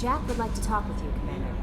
Jack would like to talk with you, Commander.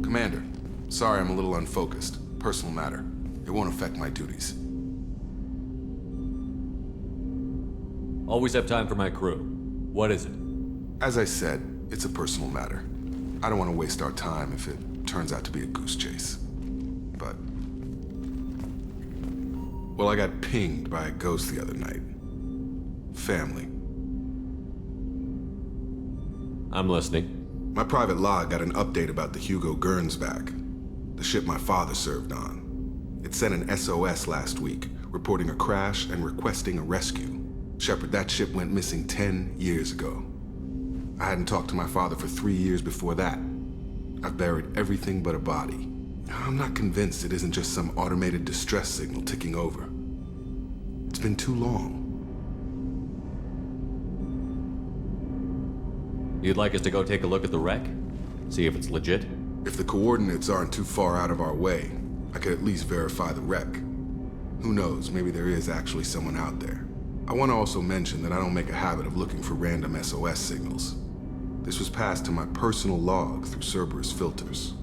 Commander, sorry I'm a little unfocused. Personal matter. It won't affect my duties. Always have time for my crew. What is it? As I said, it's a personal matter. I don't want to waste our time if it turns out to be a goose chase. But... well, I got pinged by a ghost the other night. Family. I'm listening. My private log got an update about the Hugo Gernsback, the ship my father served on. It sent an SOS last week, reporting a crash and requesting a rescue. Shepard, that ship went missing 10 years ago. I hadn't talked to my father for 3 years before that. I've buried everything but a body. I'm not convinced it isn't just some automated distress signal ticking over. It's been too long. You'd like us to go take a look at the wreck? See if it's legit? If the coordinates aren't too far out of our way, I could at least verify the wreck. Who knows, maybe there is actually someone out there. I want to also mention that I don't make a habit of looking for random SOS signals. This was passed to my personal log through Cerberus filters.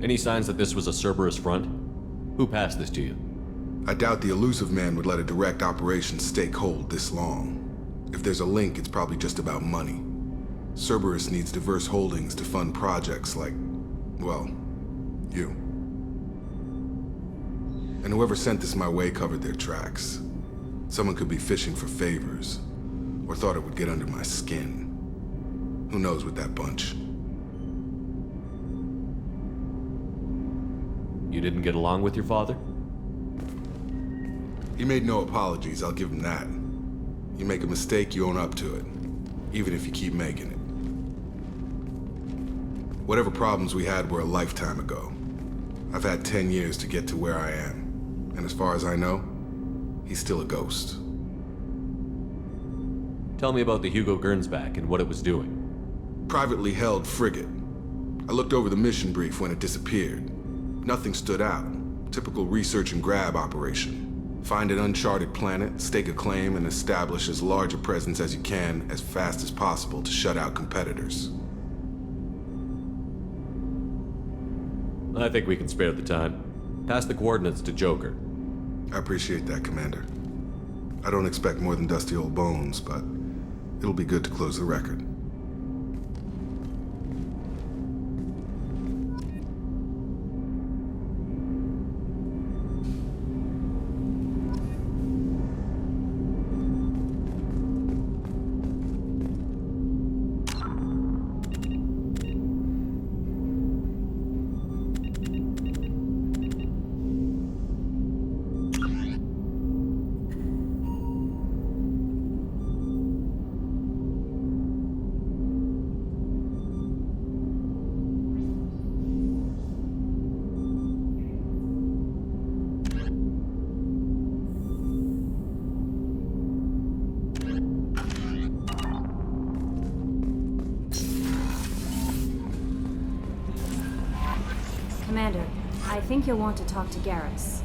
Any signs that this was a Cerberus front? Who passed this to you? I doubt the elusive man would let a direct operations stake hold this long. If there's a link, it's probably just about money. Cerberus needs diverse holdings to fund projects like, well, you. And whoever sent this my way covered their tracks. Someone could be fishing for favors, or thought it would get under my skin. Who knows with that bunch? You didn't get along with your father? He made no apologies, I'll give him that. You make a mistake, you own up to it, even if you keep making it. Whatever problems we had were a lifetime ago. I've had 10 years to get to where I am, and as far as I know, he's still a ghost. Tell me about the Hugo Gernsback and what it was doing. Privately held frigate. I looked over the mission brief when it disappeared. Nothing stood out. Typical research and grab operation. Find an uncharted planet, stake a claim, and establish as large a presence as you can as fast as possible to shut out competitors. I think we can spare the time. Pass the coordinates to Joker. I appreciate that, Commander. I don't expect more than dusty old bones, but it'll be good to close the record. Commander, I think you'll want to talk to Garrus.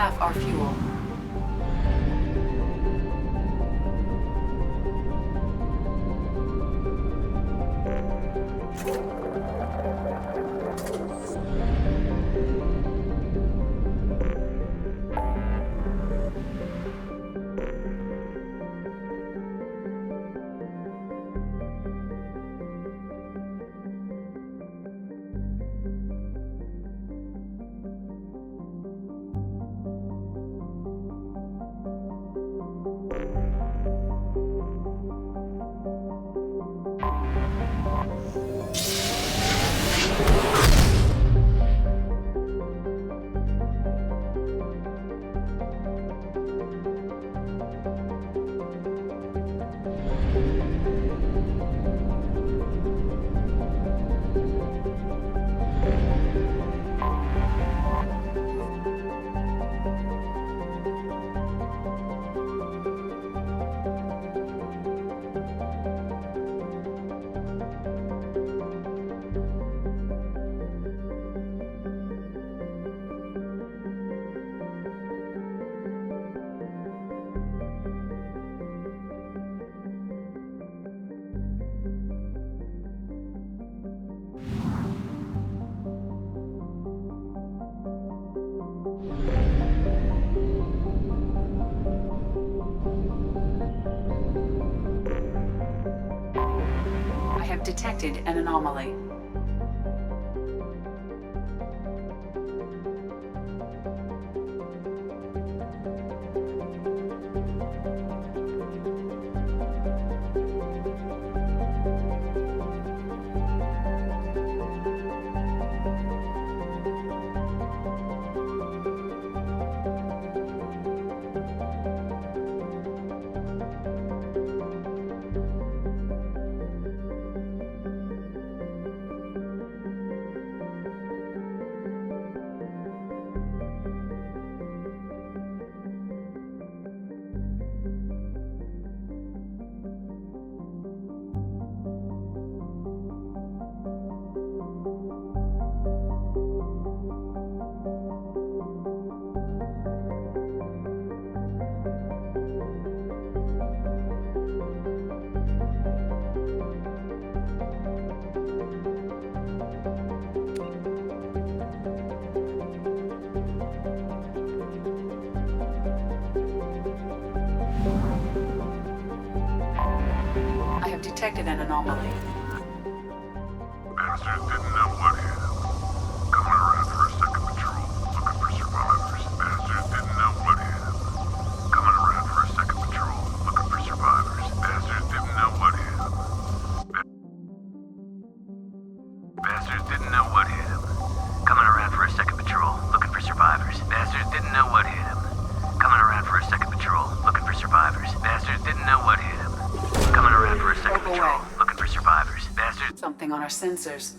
half our fuel. I have detected an anomaly. I have detected an anomaly. Bastards didn't know what hit him. Coming around for a second patrol, looking for survivors. Bastards didn't know what hit him. Coming around for a second patrol, looking for survivors. Bastards didn't know what hit him. Bastards didn't know what hit him. Coming around for a second patrol, looking for survivors. Bastards didn't know what hit him. Coming around for a second patrol, looking for survivors. Bastards didn't know what hit him. Coming around for a second Broke patrol, away. looking for survivors. Bastards. Something on our sensors.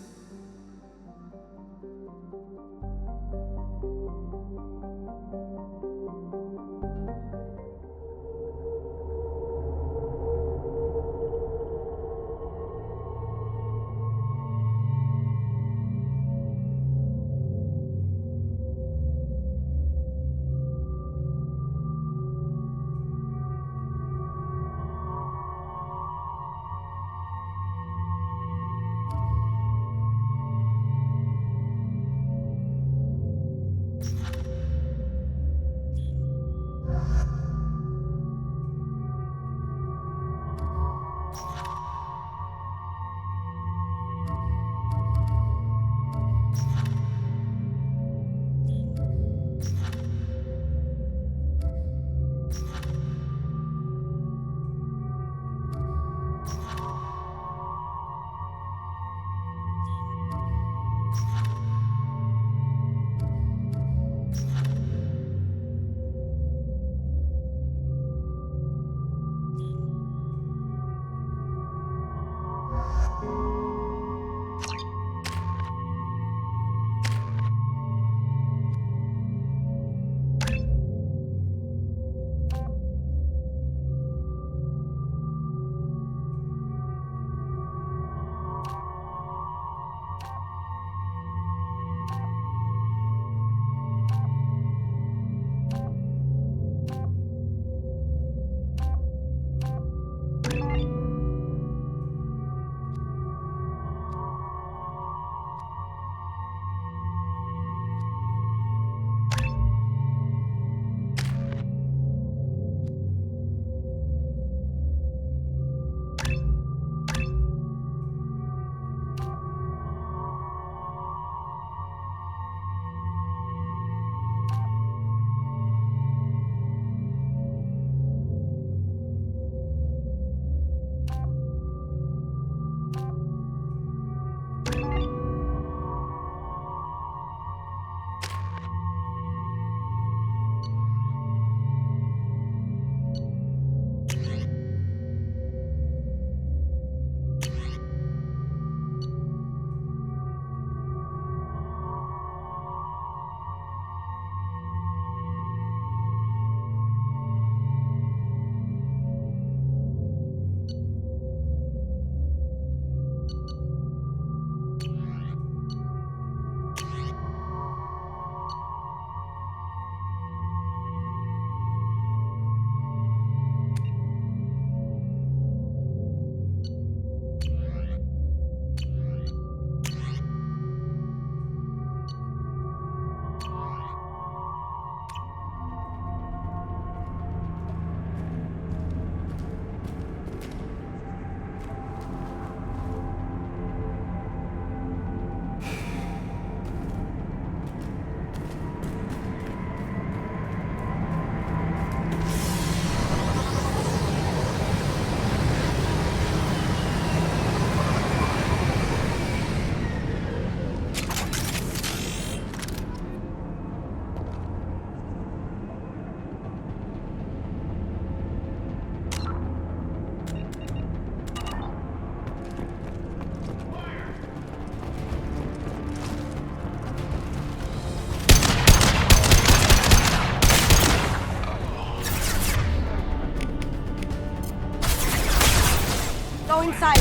Going silent.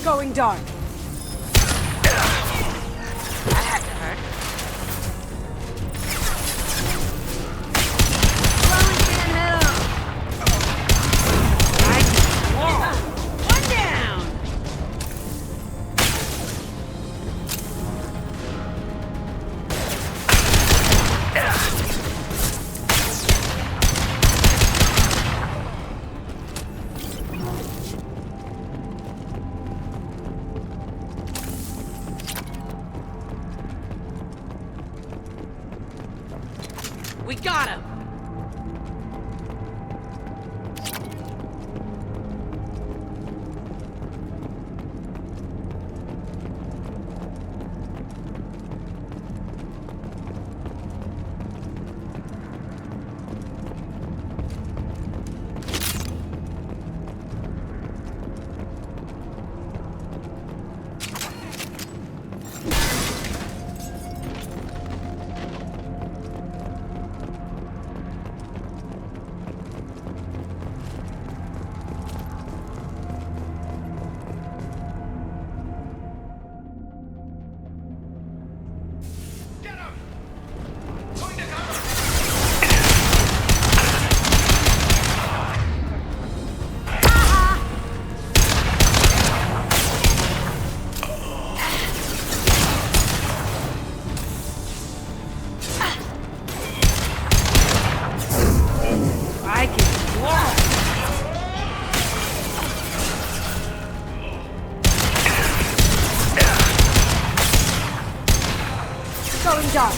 Going dark. That had to hurt. One down. We got him. Going dark.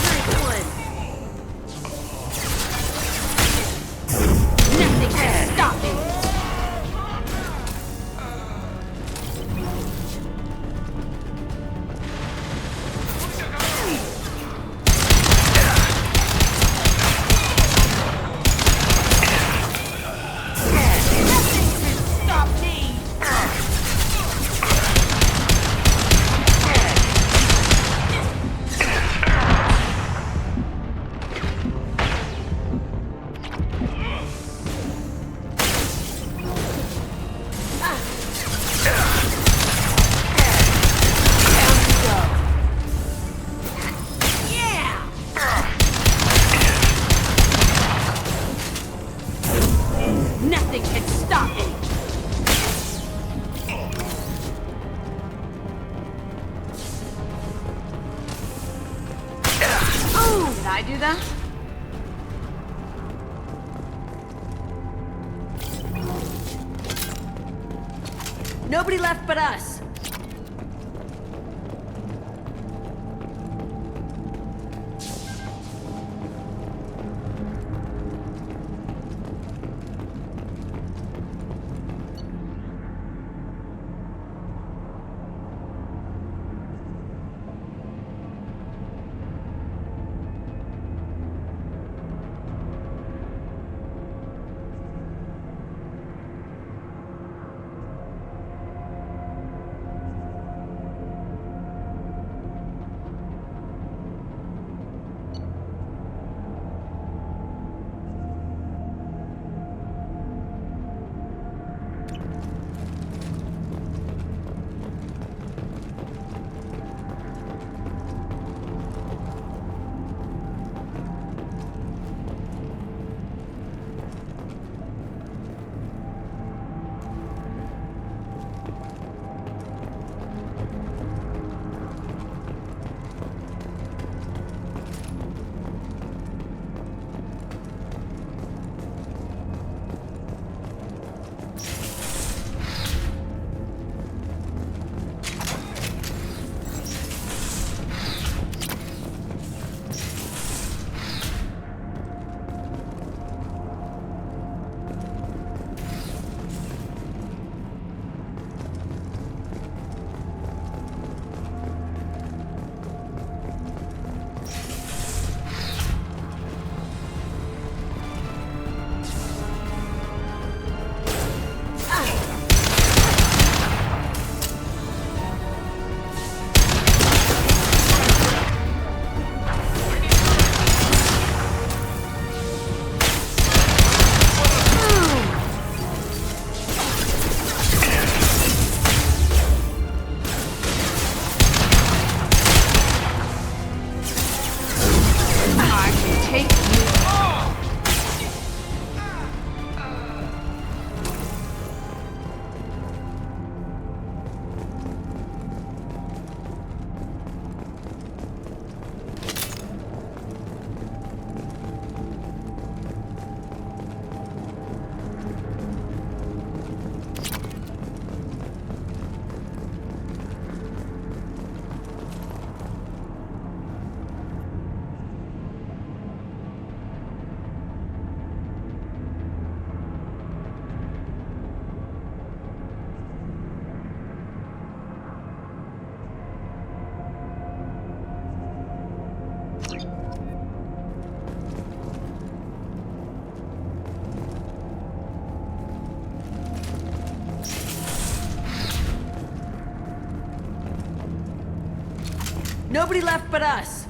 Nice one. Nothing can stop me. Nothing can stop me! Oh, did I do that? Nobody left but us. Nobody left but us.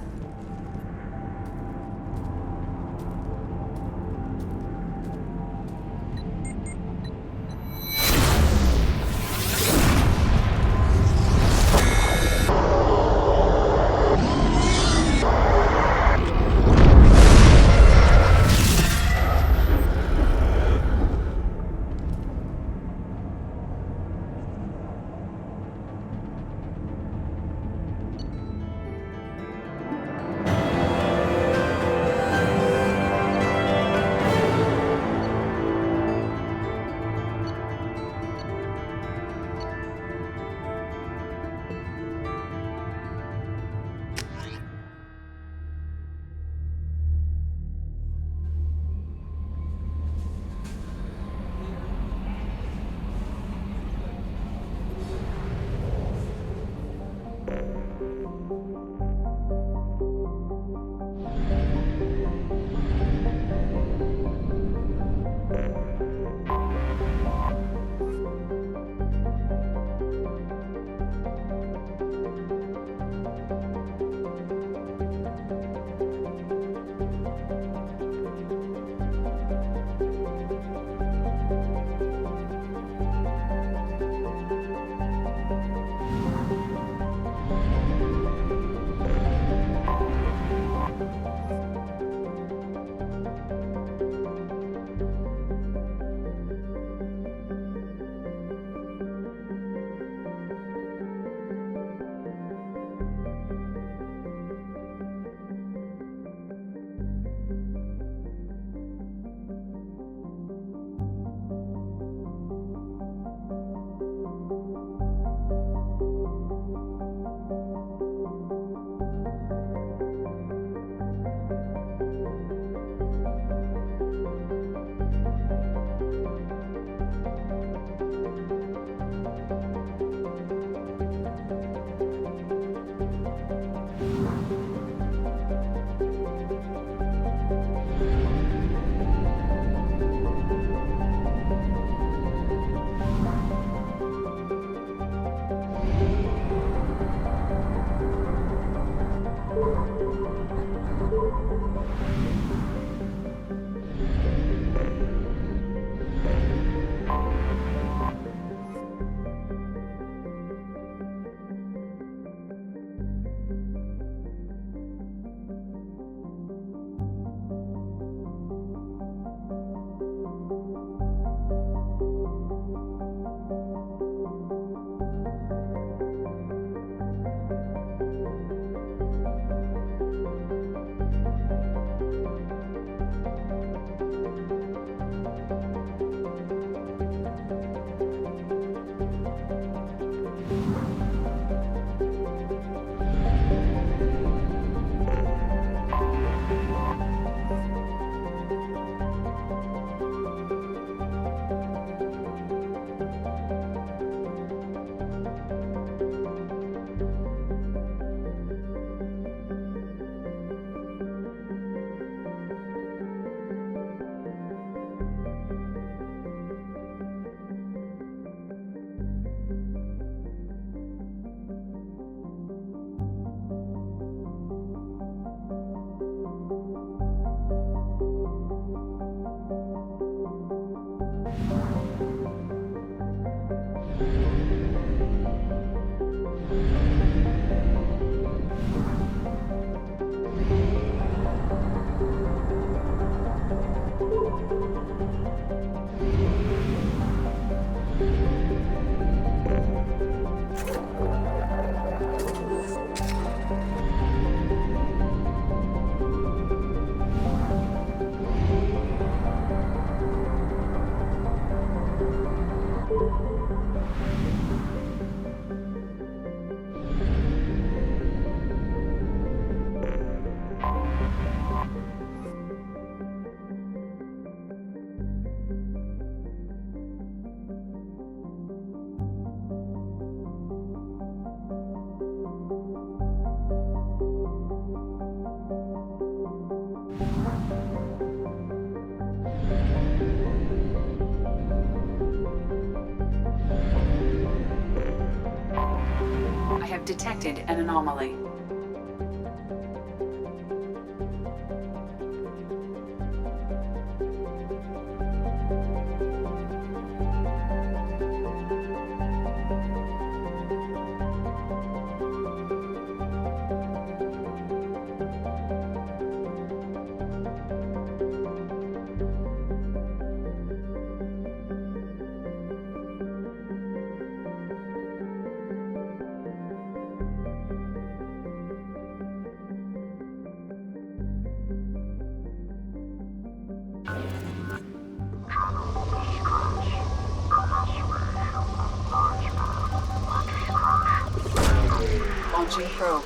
I have detected an anomaly. Launching probe.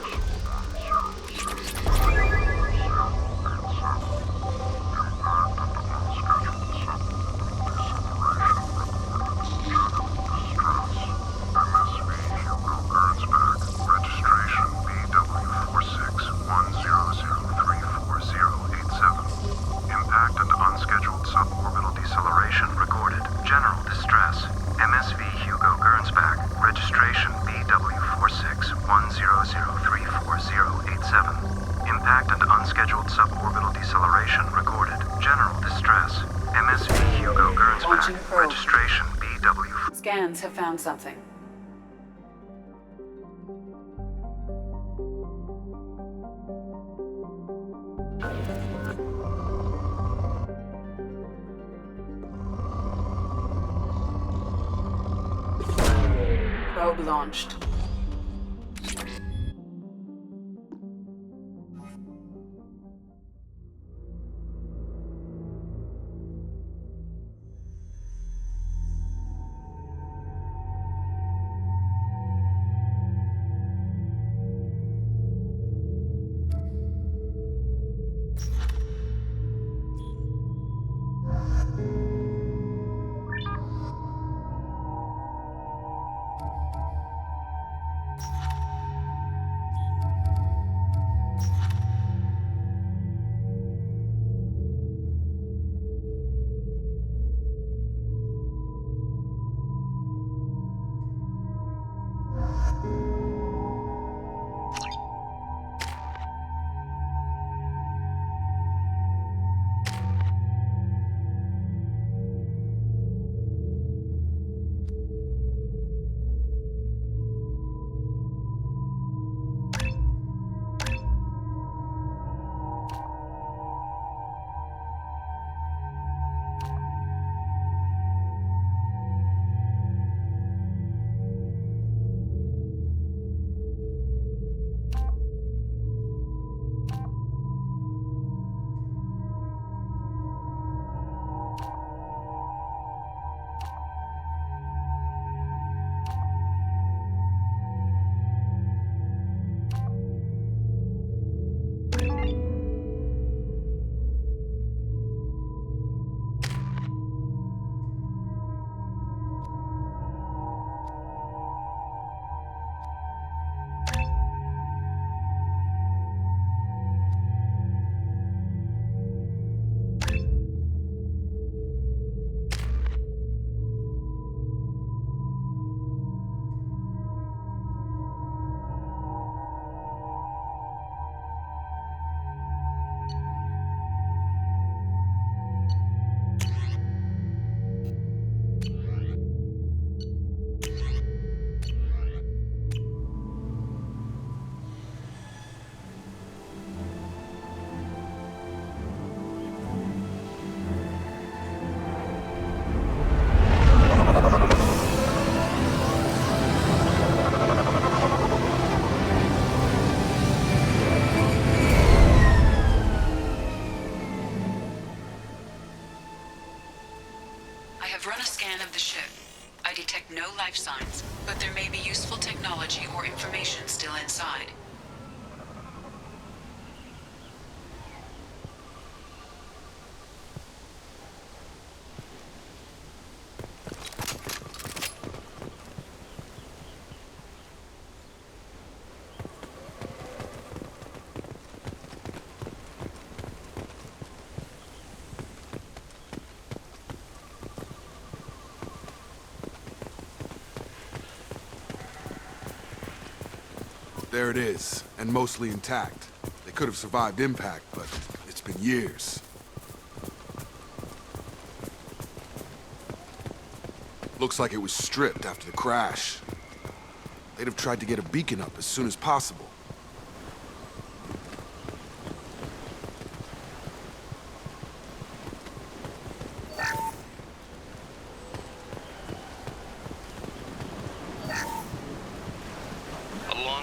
Impact and unscheduled suborbital deceleration recorded. General distress. MSV Hugo Gernsback. Registration BW4610034087. Impact and unscheduled suborbital deceleration recorded. General distress. MSV Hugo Launching Gernsback. probe. Registration BW. Scans have found something. Probe launched. I detect no life signs, but there may be useful technology or information still inside. There it is, and mostly intact. They could have survived impact, but it's been years. Looks like it was stripped after the crash. They'd have tried to get a beacon up as soon as possible.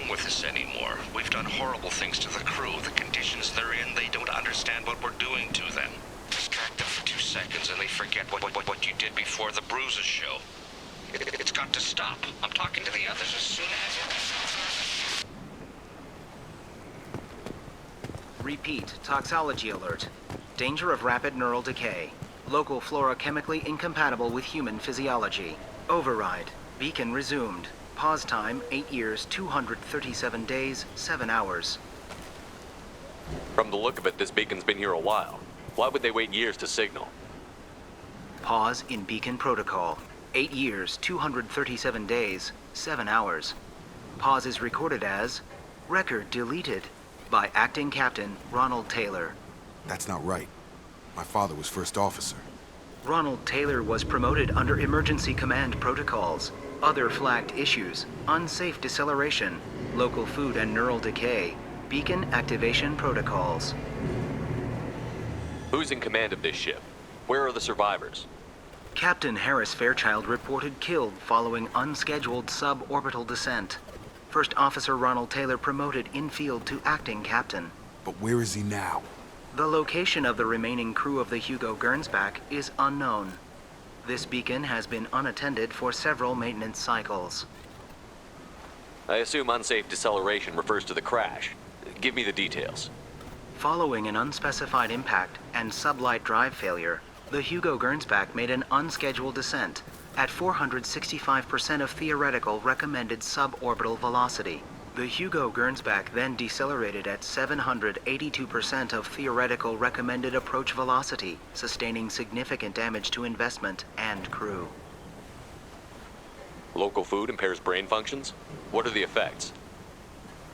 With us anymore. We've done horrible things to the crew. The conditions they're in, they don't understand what we're doing to them. Distract them for 2 seconds and they forget what you did before the bruises show. It's got to stop. I'm talking to the others as soon as... Repeat, toxology alert. Danger of rapid neural decay. Local flora chemically incompatible with human physiology. Override. Beacon resumed. Pause time 8 years, 237 days, 7 hours. From the look of it, this beacon's been here a while. Why would they wait years to signal? Pause in beacon protocol. 8 years, 237 days, 7 hours. Pause is recorded as record deleted by Acting Captain Ronald Taylor. That's not right. My father was first officer. Ronald Taylor was promoted under emergency command protocols. Other flagged issues: unsafe deceleration, local food and neural decay, beacon activation protocols. Who's in command of this ship? Where are the survivors? Captain Harris Fairchild reported killed following unscheduled suborbital descent. First Officer Ronald Taylor promoted in-field to acting captain. But where is he now? The location of the remaining crew of the Hugo Gernsback is unknown. This beacon has been unattended for several maintenance cycles. I assume unsafe deceleration refers to the crash. Give me the details. Following an unspecified impact and sublight drive failure, the Hugo Gernsback made an unscheduled descent at 465% of theoretical recommended suborbital velocity. The Hugo Gernsback then decelerated at 782% of theoretical recommended approach velocity, sustaining significant damage to investment and crew. Local food impairs brain functions? What are the effects?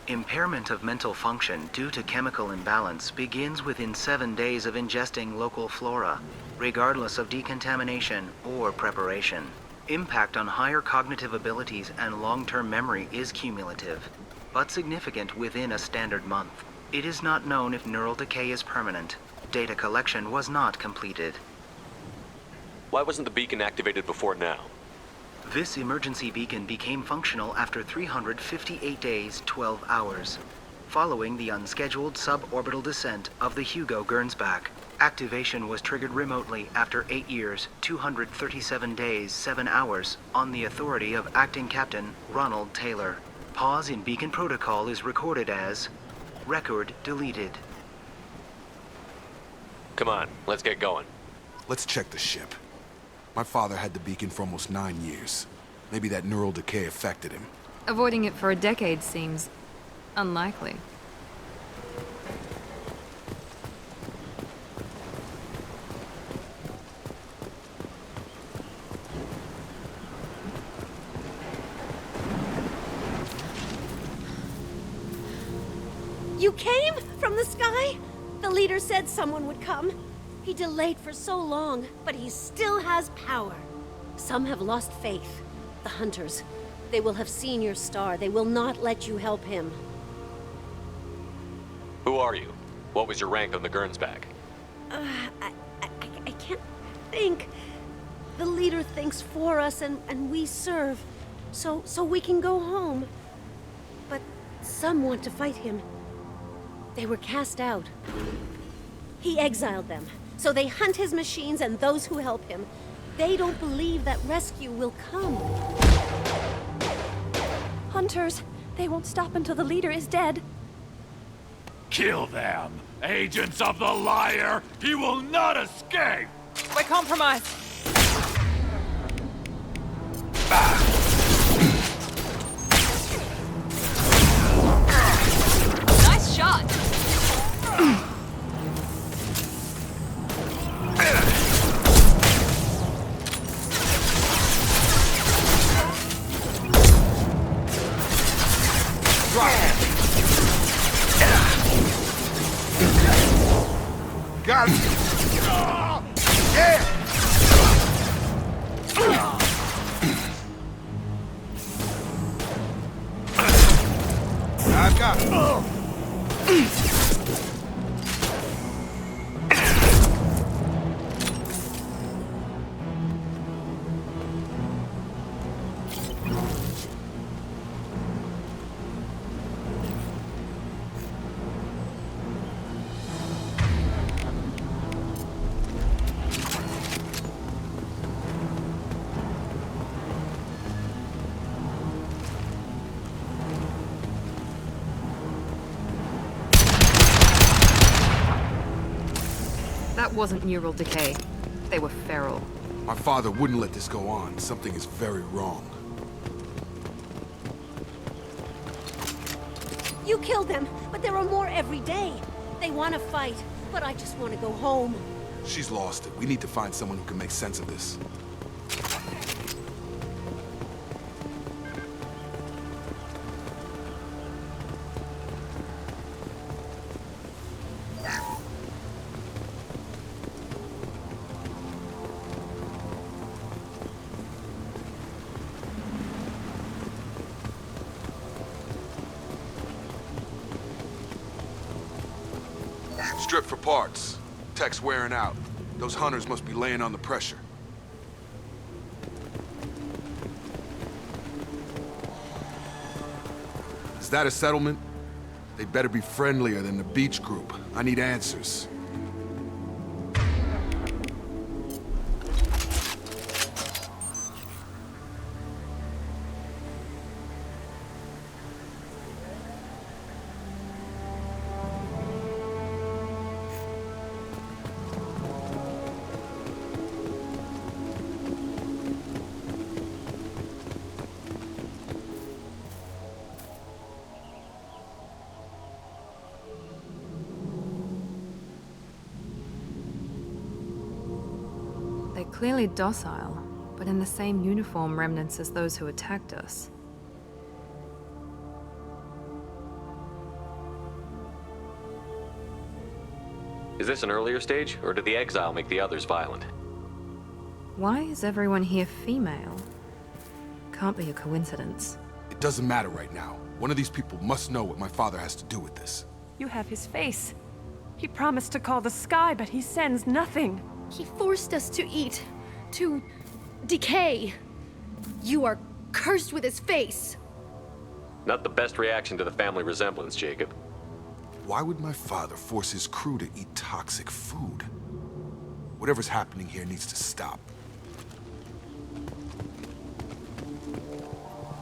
Impairment of mental function due to chemical imbalance begins within 7 days of ingesting local flora, regardless of decontamination or preparation. Impact on higher cognitive abilities and long-term memory is cumulative, but significant within a standard month. It is not known if neural decay is permanent. Data collection was not completed. Why wasn't the beacon activated before now? This emergency beacon became functional after 358 days, 12 hours, following the unscheduled suborbital descent of the Hugo Gernsback. Activation was triggered remotely after 8 years, 237 days, 7 hours, on the authority of Acting Captain Ronald Taylor. Pause in beacon protocol is recorded as record deleted. Come on, let's get going. Let's check the ship. My father had the beacon for almost 9 years. Maybe that neural decay affected him. Avoiding it for a decade seems unlikely. You came? From the sky? The leader said someone would come. He delayed for so long, but he still has power. Some have lost faith. The Hunters. They will have seen your star. They will not let you help him. Who are you? What was your rank on the Gernsback? I can't think. The leader thinks for us and we serve. So we can go home. But some want to fight him. They were cast out. He exiled them. So they hunt his machines and those who help him. They don't believe that rescue will come. Hunters, they won't stop until the leader is dead. Kill them! Agents of the liar! He will not escape! We're compromised. Nice shot! Got it! Yeah! I've got it. That wasn't neural decay. They were feral. My father wouldn't let this go on. Something is very wrong. You killed them, but there are more every day. They want to fight, but I just want to go home. She's lost it. We need to find someone who can make sense of this. Strip for parts. Tech's wearing out. Those hunters must be laying on the pressure. Is that a settlement? They better be friendlier than the beach group. I need answers. They're clearly docile, but in the same uniform remnants as those who attacked us. Is this an earlier stage, or did the exile make the others violent? Why is everyone here female? Can't be a coincidence. It doesn't matter right now. One of these people must know what my father has to do with this. You have his face. He promised to call the sky, but he sends nothing. He forced us to eat, to decay. You are cursed with his face. Not the best reaction to the family resemblance, Jacob. Why would my father force his crew to eat toxic food? Whatever's happening here needs to stop.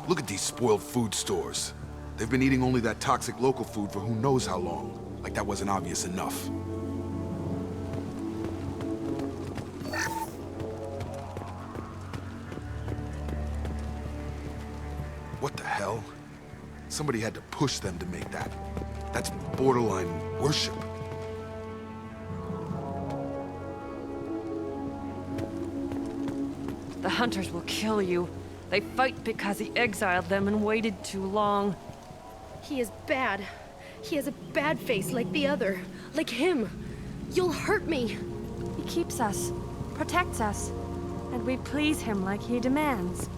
Look at these spoiled food stores. They've been eating only that toxic local food for who knows how long. Like that wasn't obvious enough. What the hell? Somebody had to push them to make that. That's borderline worship. The hunters will kill you. They fight because he exiled them and waited too long. He is bad. He has a bad face like the other. Like him. You'll hurt me. He keeps us, protects us, and we please him like he demands.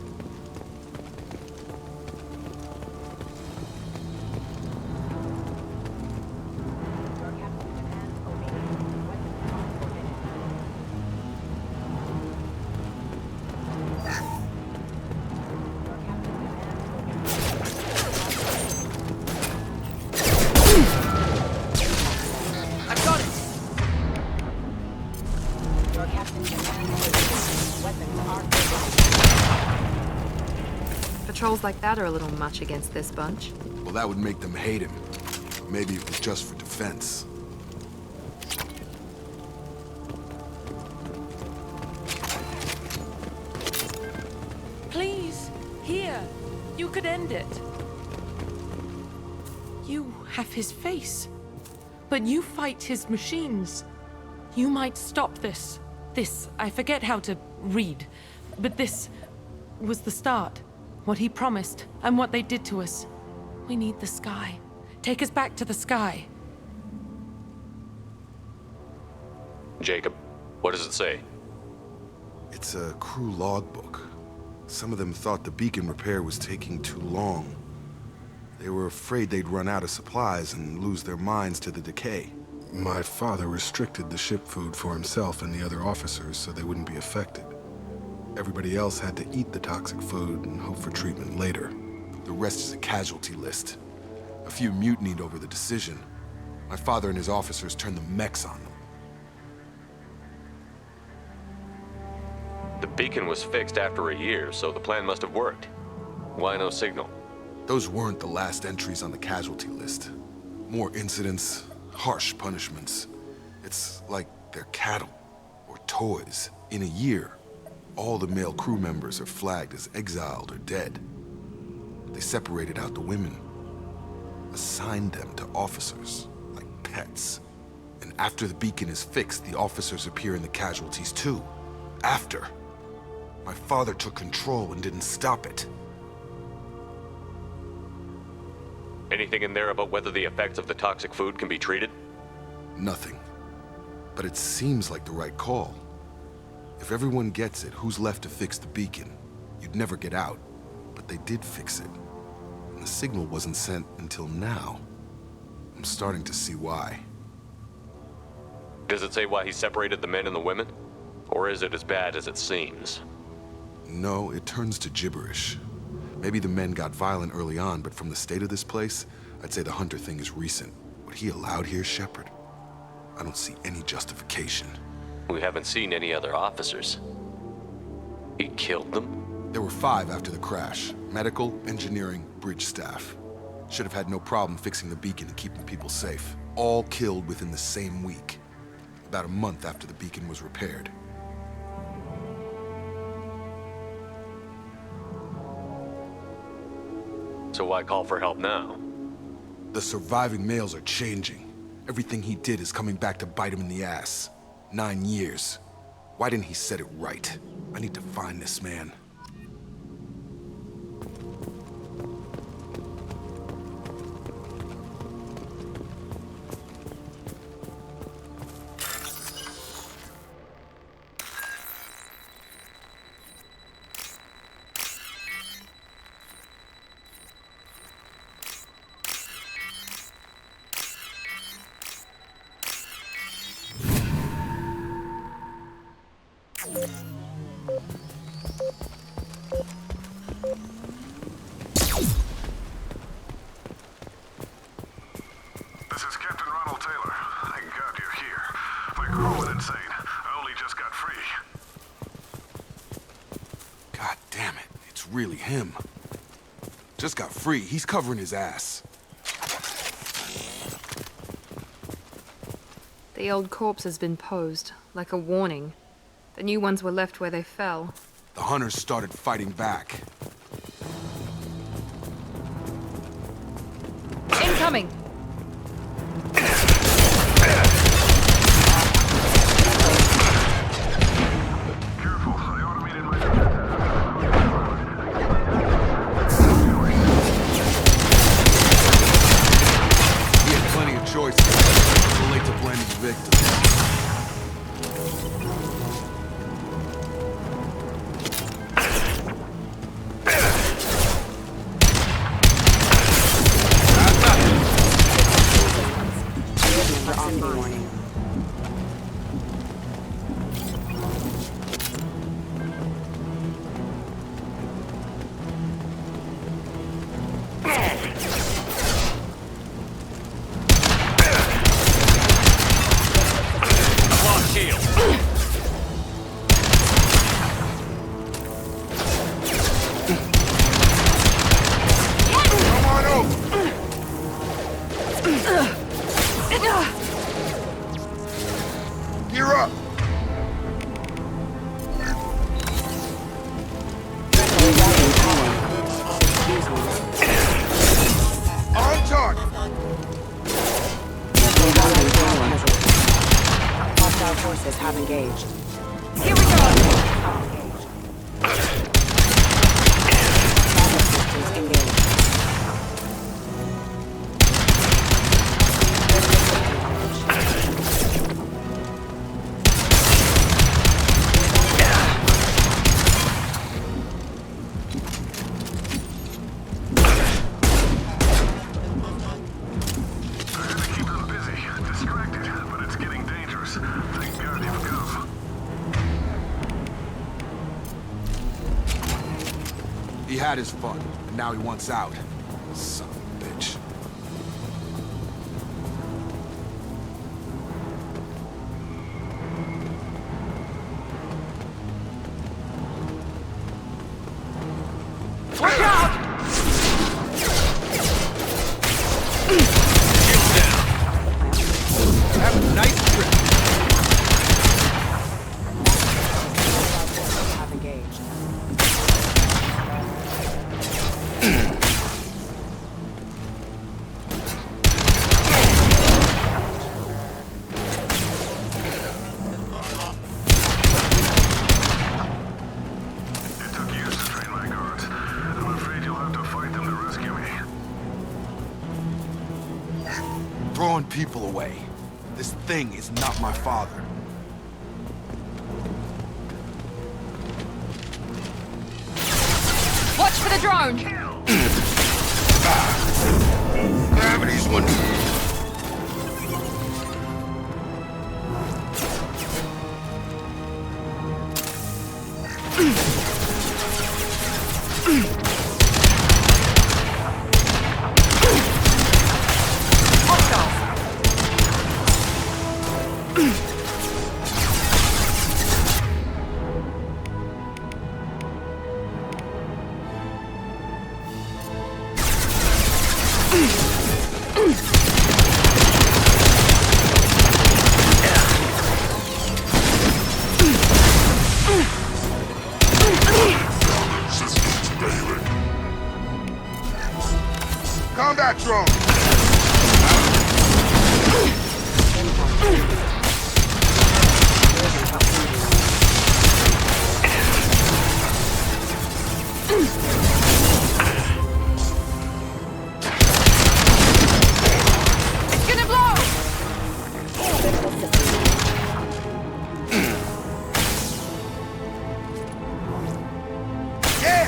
Patrols like that are a little much against this bunch. Well, that would make them hate him. Maybe it was just for defense. Please, here. You could end it. You have his face, but you fight his machines. You might stop this. This, I forget how to read, but this was the start. What he promised, and what they did to us. We need the sky. Take us back to the sky. Jacob, what does it say? It's a crew logbook. Some of them thought the beacon repair was taking too long. They were afraid they'd run out of supplies and lose their minds to the decay. My father restricted the ship food for himself and the other officers so they wouldn't be affected. Everybody else had to eat the toxic food and hope for treatment later. The rest is a casualty list. A few mutinied over the decision. My father and his officers turned the mechs on them. The beacon was fixed after a year, so the plan must have worked. Why no signal? Those weren't the last entries on the casualty list. More incidents, harsh punishments. It's like They're cattle or toys. In a year, all the male crew members are flagged as exiled or dead. They separated out the women, assigned them to officers, like pets. And after the beacon is fixed, the officers appear in the casualties too. After. My father took control and didn't stop it. Anything in there about whether the effects of the toxic food can be treated? Nothing. But it seems like the right call. If everyone gets it, who's left to fix the beacon? You'd never get out. But they did fix it. And the signal wasn't sent until now. I'm starting to see why. Does it say why he separated the men and the women? Or is it as bad as it seems? No, it turns to gibberish. Maybe the men got violent early on, but from the state of this place, I'd say the Hunter thing is recent. What he allowed here, Shepard? I don't see any justification. We haven't seen any other officers. He killed them? There were 5 after the crash. Medical, engineering, bridge staff. Should have had no problem fixing the beacon and keeping people safe. All killed within the same week. About a month after the beacon was repaired. So why call for help now? The surviving males are changing. Everything he did is coming back to bite him in the ass. 9 years. Why didn't he set it right? I need to find this man. This is Captain Ronald Taylor. Thank God you're here. My crew went insane. I only just got free. God damn it, it's really him. Just got free, he's covering his ass. The old corpse has been posed, like a warning. The new ones were left where they fell. The hunters started fighting back. Incoming! Careful, I automated my... He had plenty of choices. Too late to blame his victims. Gear up! On target! Hostile forces have engaged. Here we go! Systems engaged. He had his fun, and now he wants out. Son of a bitch. Watch out! Have a nice trip. people away. This thing is not my father. Watch for the drone! Gravity's one. Combat drone! It's gonna blow! Yeah!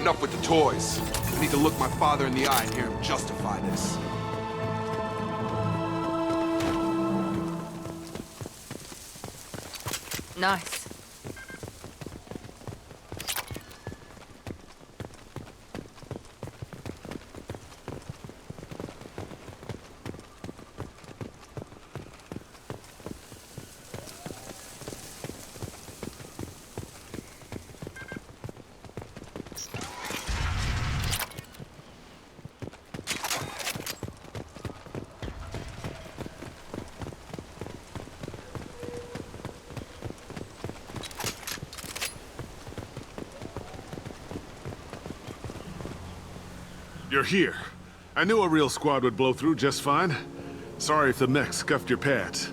Enough with the toys. I need to look my father in the eye and hear him justify this. Nice. You're here. I knew a real squad would blow through just fine. Sorry if the mech scuffed your pads.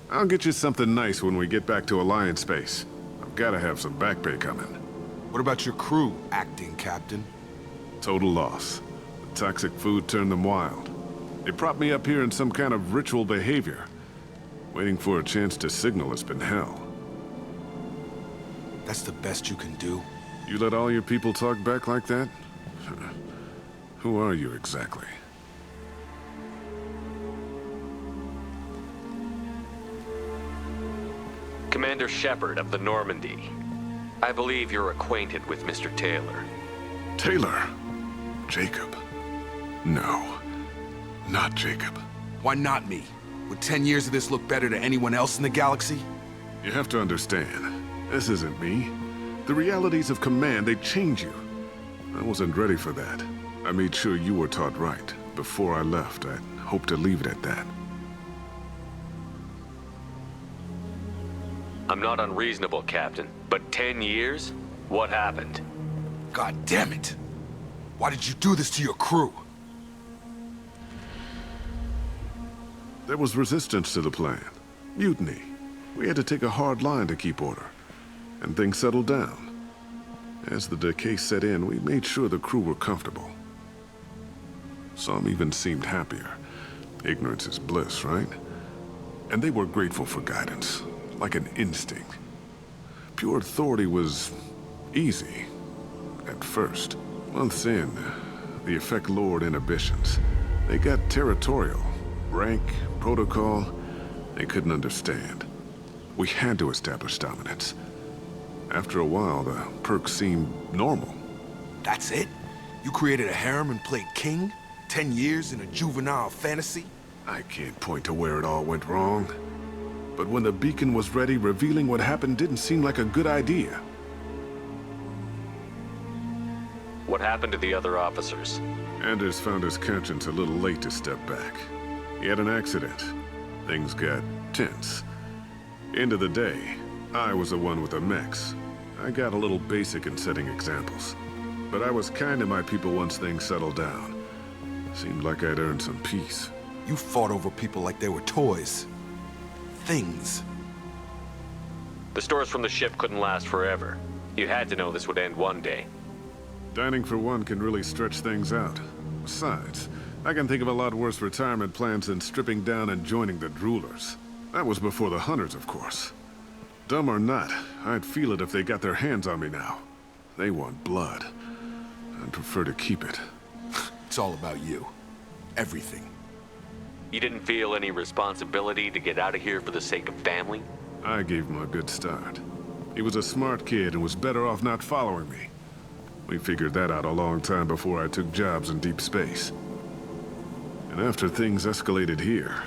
I'll get you something nice when we get back to Alliance space. I've gotta have some back pay coming. What about your crew, acting captain? Total loss. The toxic food turned them wild. They propped me up here in some kind of ritual behavior. Waiting for a chance to signal has been hell. That's the best you can do? You let all your people talk back like that? Who are you exactly? Commander Shepard of the Normandy. I believe you're acquainted with Mr. Taylor. Taylor? Jacob? No, not Jacob. Why not me? Would 10 years of this look better to anyone else in the galaxy? You have to understand, this isn't me. The realities of command, they change you. I wasn't ready for that. I made sure you were taught right. Before I left, I hoped to leave it at that. I'm not unreasonable, Captain, but 10 years? What happened? God damn it! Why did you do this to your crew? There was resistance to the plan. Mutiny. We had to take a hard line to keep order. And things settled down. As the decay set in, we made sure the crew were comfortable. Some even seemed happier. Ignorance is bliss, right? And they were grateful for guidance, like an instinct. Pure authority was easy, at first. Months in, the effect lowered inhibitions. They got territorial. Rank, protocol, they couldn't understand. We had to establish dominance. After a while, the perks seemed normal. That's it? You created a harem and played king? 10 years in a juvenile fantasy? I can't point to where it all went wrong. But when the beacon was ready, revealing what happened didn't seem like a good idea. What happened to the other officers? Anders found his conscience a little late to step back. He had an accident. Things got tense. End of the day, I was the one with the mechs. I got a little basic in setting examples. But I was kind to my people once things settled down. Seemed like I'd earned some peace. You fought over people like they were toys. Things. The stores from the ship couldn't last forever. You had to know this would end one day. Dining for one can really stretch things out. Besides, I can think of a lot worse retirement plans than stripping down and joining the droolers. That was before the hunters, of course. Dumb or not, I'd feel it if they got their hands on me now. They want blood. I'd prefer to keep it. It's all about you. Everything. You didn't feel any responsibility to get out of here for the sake of family? I gave him a good start. He was a smart kid and was better off not following me. We figured that out a long time before I took jobs in deep space. And after things escalated here,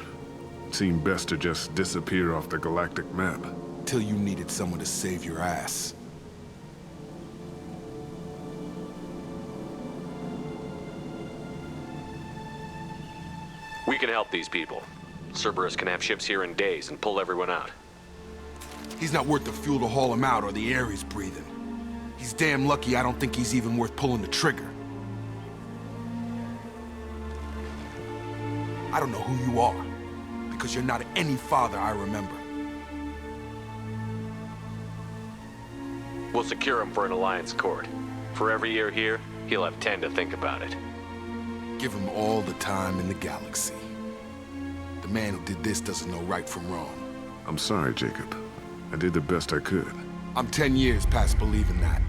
it seemed best to just disappear off the galactic map. Till you needed someone to save your ass. We can help these people. Cerberus can have ships here in days and pull everyone out. He's not worth the fuel to haul him out or the air he's breathing. He's damn lucky I don't think he's even worth pulling the trigger. I don't know who you are, because you're not any father I remember. We'll secure him for an Alliance court. For every year here, he'll have 10 to think about it. Give him all the time in the galaxy. The man who did this doesn't know right from wrong. I'm sorry, Jacob. I did the best I could. I'm 10 years past believing that.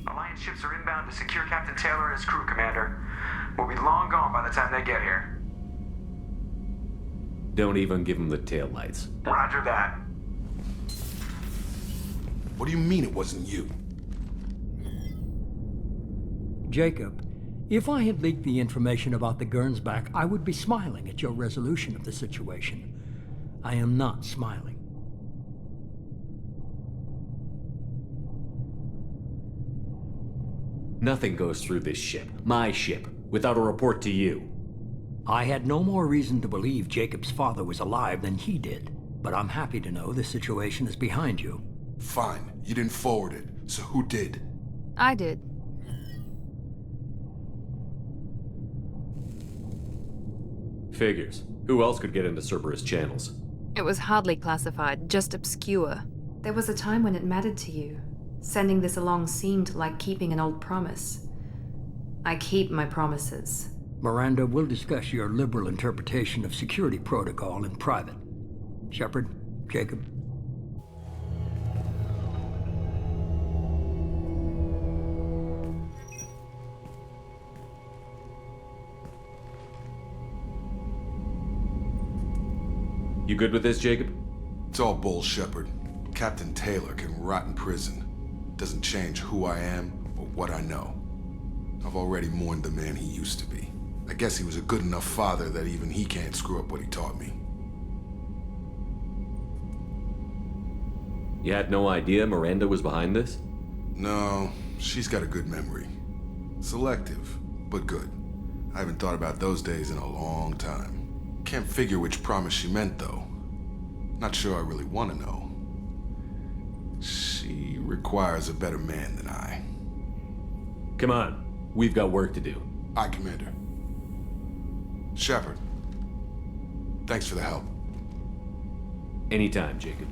Alliance ships are inbound to secure Captain Taylor and his crew, Commander. We'll be long gone by the time they get here. Don't even give him the taillights. Roger that. What do you mean it wasn't you? Jacob, if I had leaked the information about the Gernsback, I would be smiling at your resolution of the situation. I am not smiling. Nothing goes through this ship, my ship, without a report to you. I had no more reason to believe Jacob's father was alive than he did, but I'm happy to know the situation is behind you. Fine, you didn't forward it, so who did? I did. Figures. Who else could get into Cerberus channels? It was hardly classified, just obscure. There was a time when it mattered to you. Sending this along seemed like keeping an old promise. I keep my promises. Miranda, we'll discuss your liberal interpretation of security protocol in private. Shepard, Jacob. You good with this, Jacob? It's all bull, Shepard. Captain Taylor can rot in prison. Doesn't change who I am or what I know. I've already mourned the man he used to be. I guess he was a good enough father that even he can't screw up what he taught me. You had no idea Miranda was behind this? No, she's got a good memory. Selective, but good. I haven't thought about those days in a long time. Can't figure which promise she meant, though. Not sure I really want to know. She requires a better man than I. Come on, we've got work to do. Aye, Commander. Shepard, thanks for the help. Anytime, Jacob.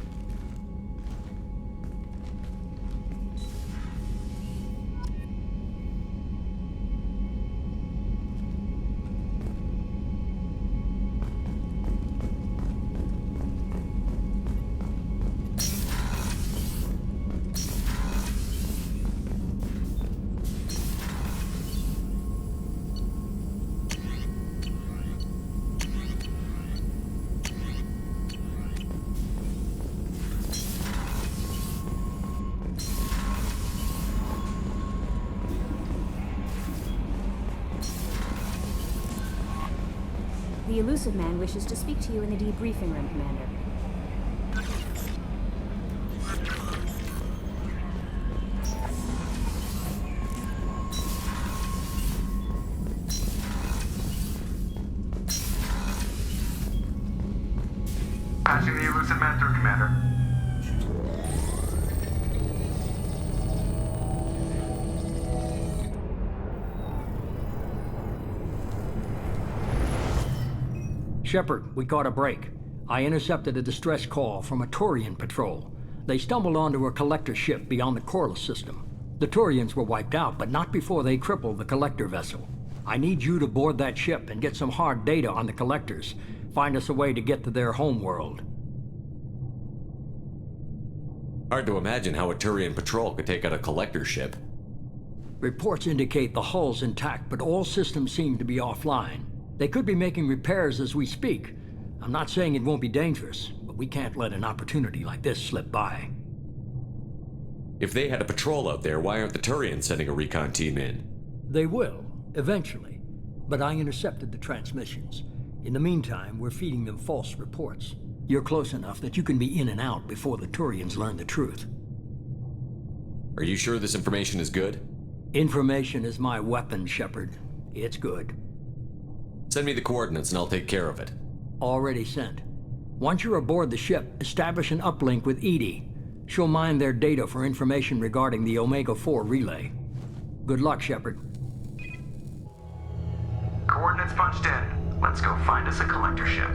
The elusive man wishes to speak to you in the debriefing room, Commander. Patching the elusive man through, Commander. Shepard, we caught a break. I intercepted a distress call from a Prothean patrol. They stumbled onto a collector ship beyond the Corliss system. The Protheans were wiped out, but not before they crippled the collector vessel. I need you to board that ship and get some hard data on the collectors. Find us a way to get to their homeworld. Hard to imagine how a Turian patrol could take out a collector ship. Reports indicate the hull's intact, but all systems seem to be offline. They could be making repairs as we speak. I'm not saying it won't be dangerous, but we can't let an opportunity like this slip by. If they had a patrol out there, why aren't the Turians sending a recon team in? They will, eventually. But I intercepted the transmissions. In the meantime, we're feeding them false reports. You're close enough that you can be in and out before the Turians learn the truth. Are you sure this information is good? Information is my weapon, Shepard. It's good. Send me the coordinates and I'll take care of it. Already sent. Once you're aboard the ship, establish an uplink with Edie. She'll mine their data for information regarding the Omega-4 relay. Good luck, Shepard. Coordinates punched in. Let's go find us a collector ship.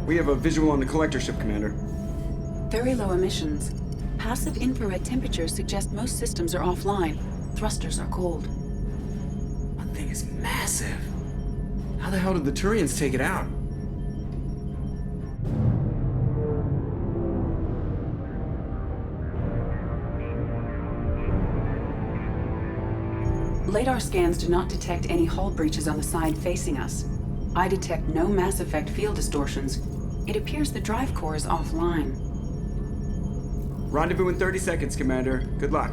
We have a visual on the collector ship, Commander. Very low emissions. Passive infrared temperatures suggest most systems are offline. Thrusters are cold. That thing is massive. How the hell did the Turians take it out? Radar scans do not detect any hull breaches on the side facing us. I detect no mass effect field distortions. It appears the drive core is offline. Rendezvous in 30 seconds, Commander. Good luck.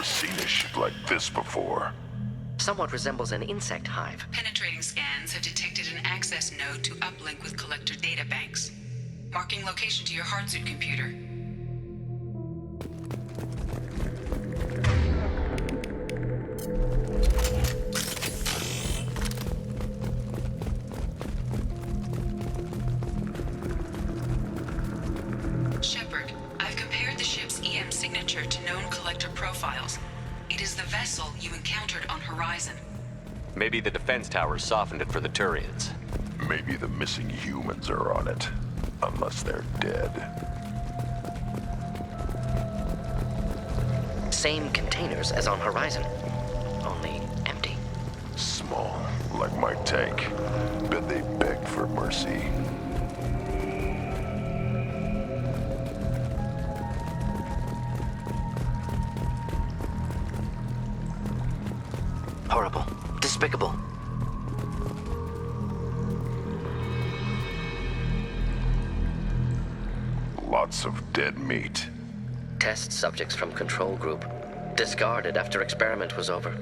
seen a ship like this before. Somewhat resembles an insect hive. Penetrating scans have detected an access node to uplink with collector databanks. Marking location to your hardsuit computer. Shepard, I've compared the ship's EM signature to known collector profiles. It is the vessel you encountered on Horizon. Maybe the defense towers softened it for the Turians. Maybe the missing humans are on it. Unless they're dead. Same containers as on Horizon, only empty. Small, like my tank. Bet they beg for mercy. Horrible. Despicable. Lots of dead meat. Test subjects from control group. Discarded after experiment was over.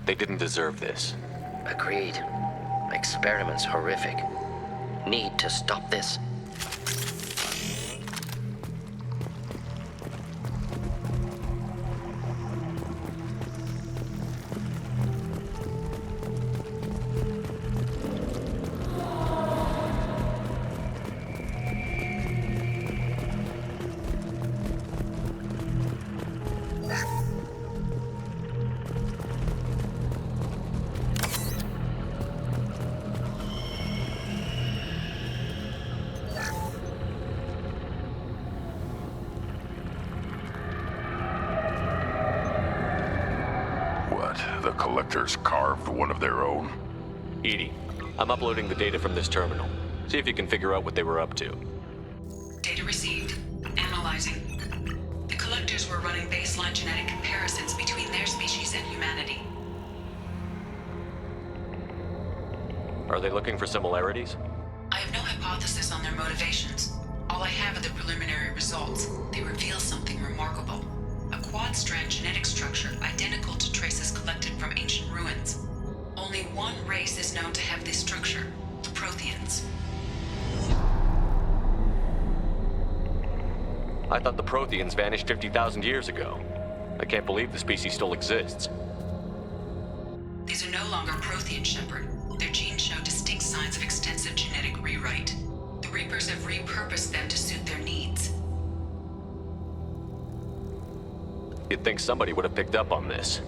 They didn't deserve this. Agreed. Experiment's horrific. Need to stop this. The collectors carved one of their own? Edie, I'm uploading the data from this terminal. See if you can figure out what they were up to. Data received. Analyzing. The collectors were running baseline genetic comparisons between their species and humanity. Are they looking for similarities? I have no hypothesis on their motivations. All I have are the preliminary results. They reveal something remarkable. A quad-strand genetic structure identical to traces collected from ancient ruins. Only one race is known to have this structure, the Protheans. I thought the Protheans vanished 50,000 years ago. I can't believe the species still exists. These are no longer Prothean, Shepard. Their genes show distinct signs of extensive genetic rewrite. The Reapers have repurposed them to suit their needs. You'd think somebody would have picked up on this.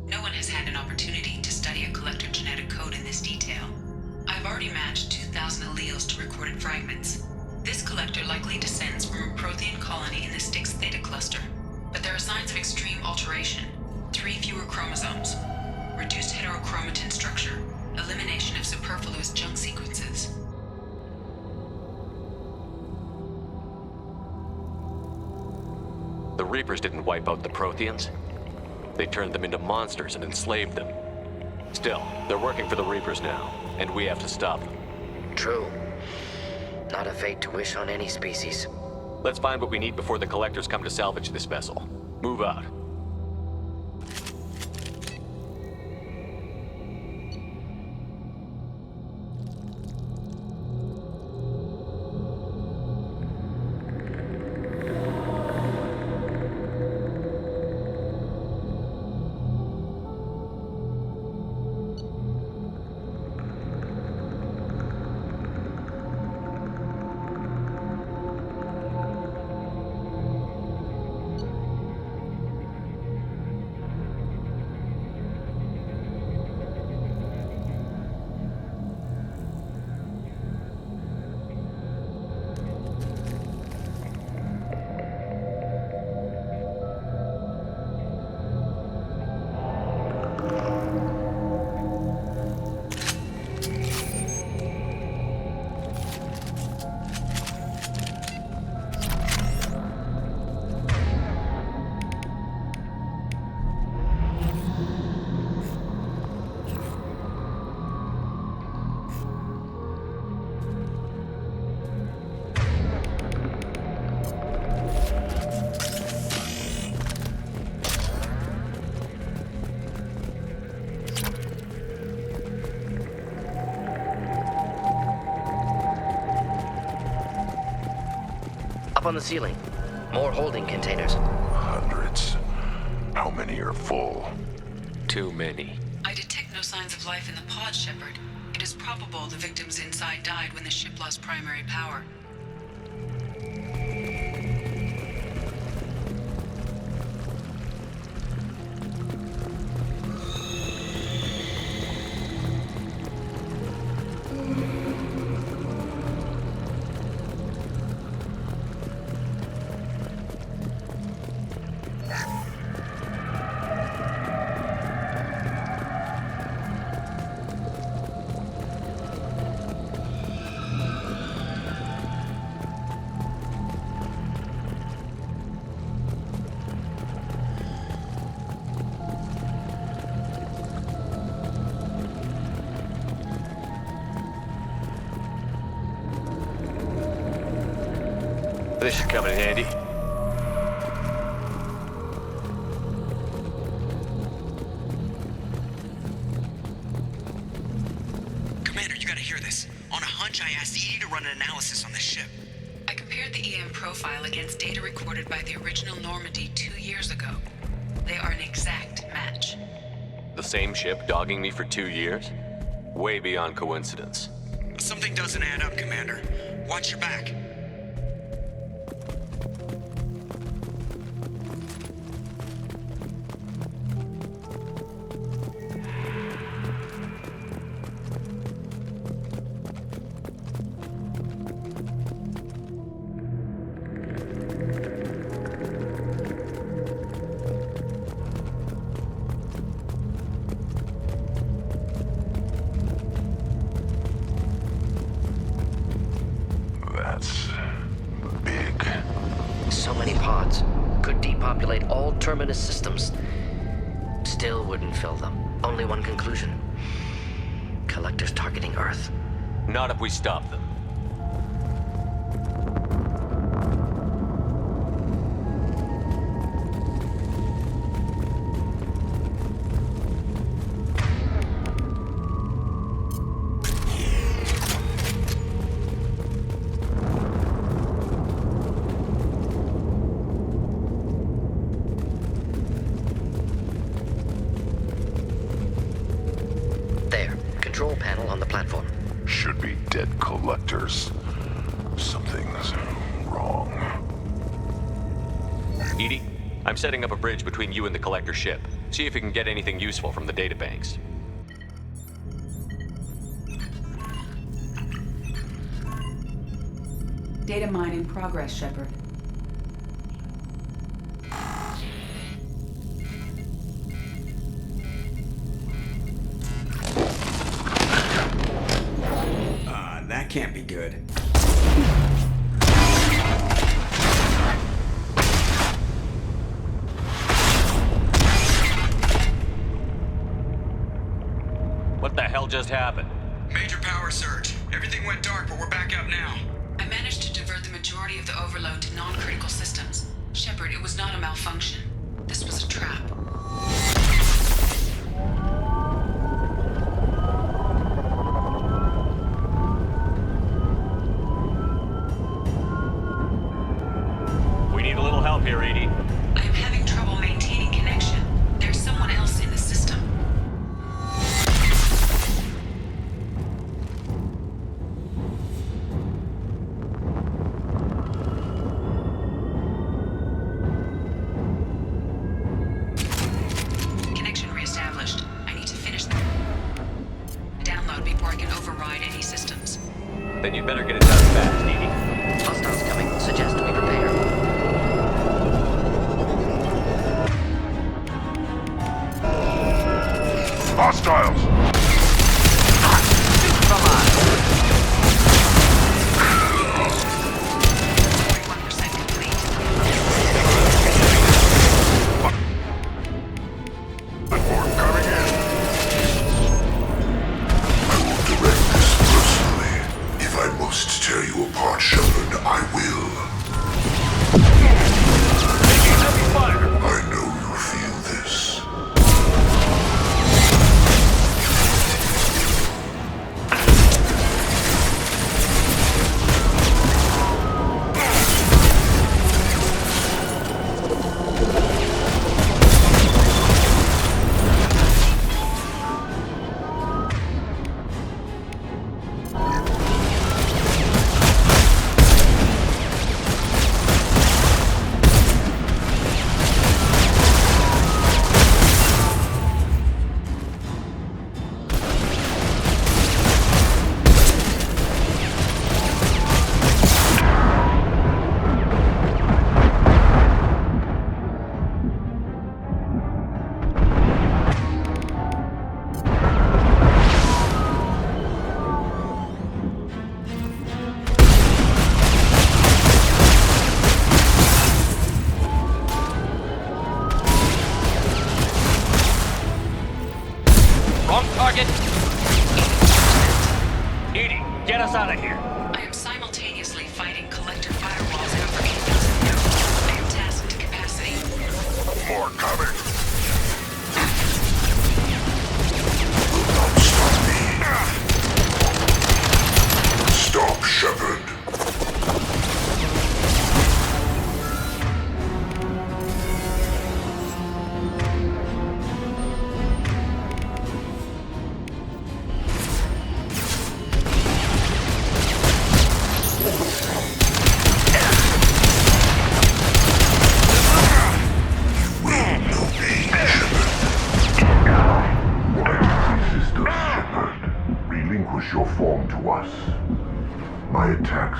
No one has had an opportunity to study a collector genetic code in this detail. I've already matched 2,000 alleles to recorded fragments. This collector likely descends from a Prothean colony in the Styx Theta cluster. But there are signs of extreme alteration. 3 fewer chromosomes. Reduced heterochromatin structure. Elimination of superfluous junk sequences. The Reapers didn't wipe out the Protheans. They turned them into monsters and enslaved them. Still, they're working for the Reapers now, and we have to stop them. True. Not a fate to wish on any species. Let's find what we need before the collectors come to salvage this vessel. Move out. on the ceiling. More holding containers. Hundreds. How many are full? Too many. I detect no signs of life in the pod, Shepard. It is probable the victims inside died when the ship lost primary power. This should come in handy. Commander, you gotta hear this. On a hunch, I asked Edie to run an analysis on this ship. I compared the EM profile against data recorded by the original Normandy 2 years ago. They are an exact match. The same ship dogging me for 2 years? Way beyond coincidence. Something doesn't add up, Commander. Watch your back. That's big. So many pods. Could depopulate all terminus systems. Still wouldn't fill them. Only one conclusion. Collectors targeting Earth. Not if we stop them. Control panel on the platform. Should be dead collectors. Something's wrong. Edie, I'm setting up a bridge between you and the collector ship. See if you can get anything useful from the databanks. Data mine in progress, Shepard. That can't be good. What the hell just happened? Major power surge. Everything went dark, but we're back up now. I managed to divert the majority of the overload to non-critical systems. Shepard, it was not a malfunction. This was a trap. Here, Edie. I am having trouble maintaining connection. There's someone else in the system. Connection reestablished. I need to finish the download before I can override any systems. Then you'd better get it done fast, Edie. Hostiles coming. Suggest we prepare. Hostiles!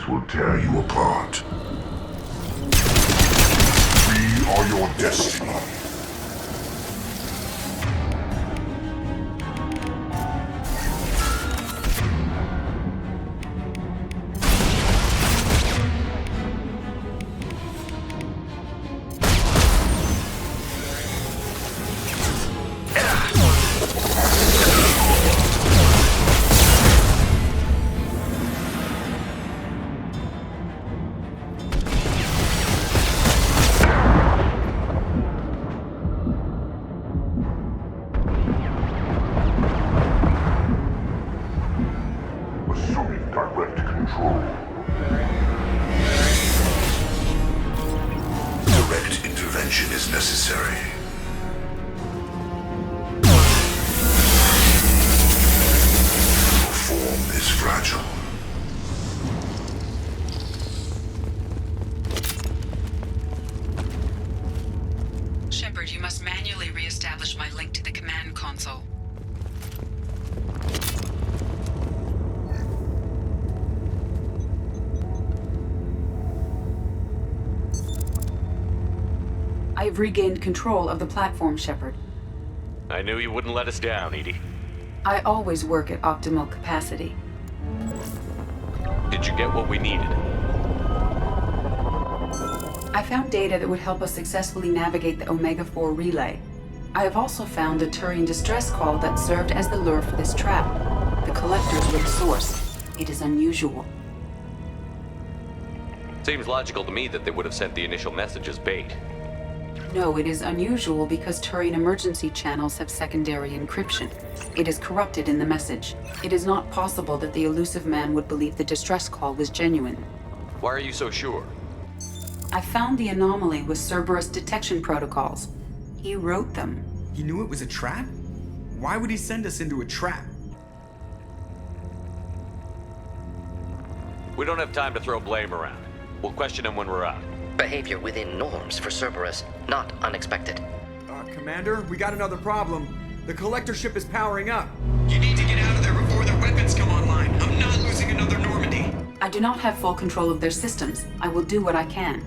Protheans will tear you apart. We are your destiny. Assuming direct control. Direct intervention is necessary. Your form is fragile. Shepard, you must manually re-establish my link to the command console. I have regained control of the platform, Shepard. I knew you wouldn't let us down, Edie. I always work at optimal capacity. Did you get what we needed? I found data that would help us successfully navigate the Omega-4 relay. I have also found a Turian distress call that served as the lure for this trap. The collectors were the source. It is unusual. Seems logical to me that they would have sent the initial message as bait. No, it is unusual because Turian emergency channels have secondary encryption. It is corrupted in the message. It is not possible that the elusive man would believe the distress call was genuine. Why are you so sure? I found the anomaly with Cerberus detection protocols. He wrote them. He knew it was a trap? Why would he send us into a trap? We don't have time to throw blame around. We'll question him when we're out. Behavior within norms for Cerberus, not unexpected. Commander, we got another problem. The collector ship is powering up. You need to get out of there before their weapons come online. I'm not losing another Normandy. I do not have full control of their systems. I will do what I can.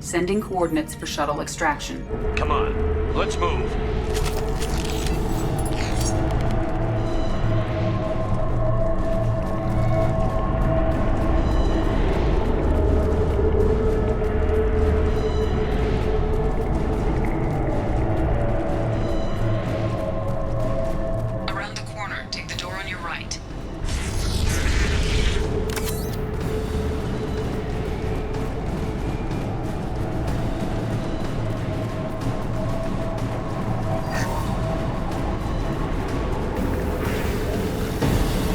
Sending coordinates for shuttle extraction. Come on, let's move. Around the corner, take the door on your right.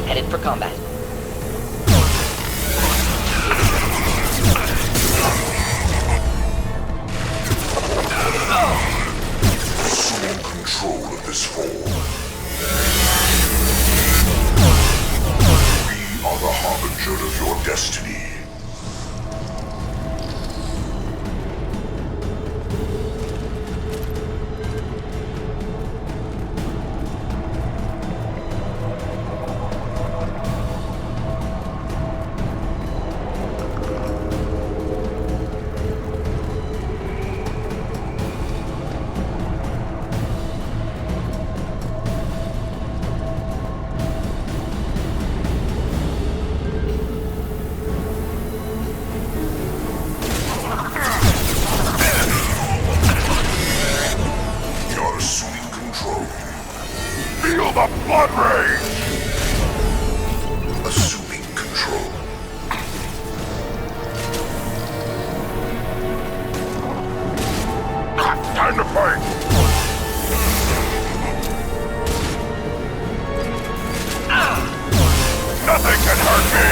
Headed for combat. Assuming control of this form. We are the harbinger of your destiny. You're assuming control. Feel the blood rage! Assuming control. Time to fight! Nothing can hurt me!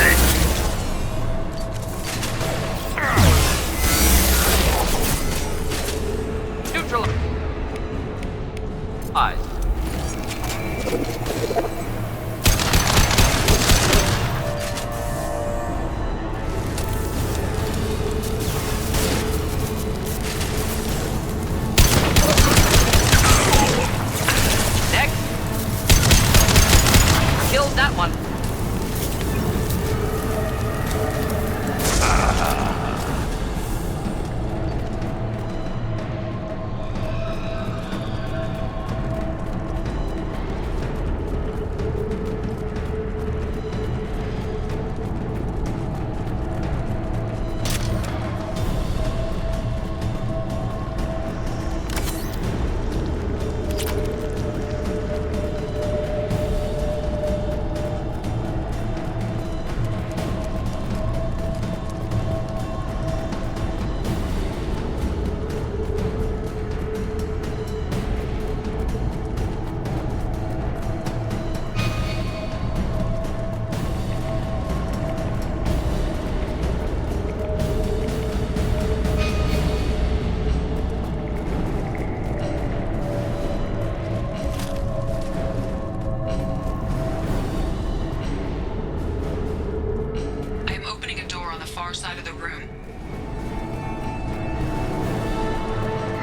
Neutral. Eyes.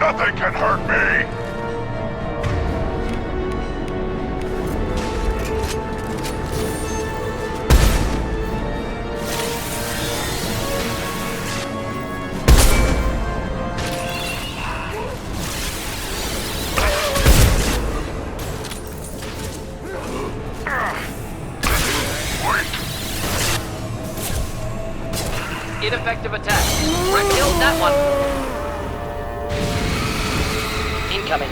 Nothing can hurt me! Ineffective attack. Wreck killed that one. Incoming.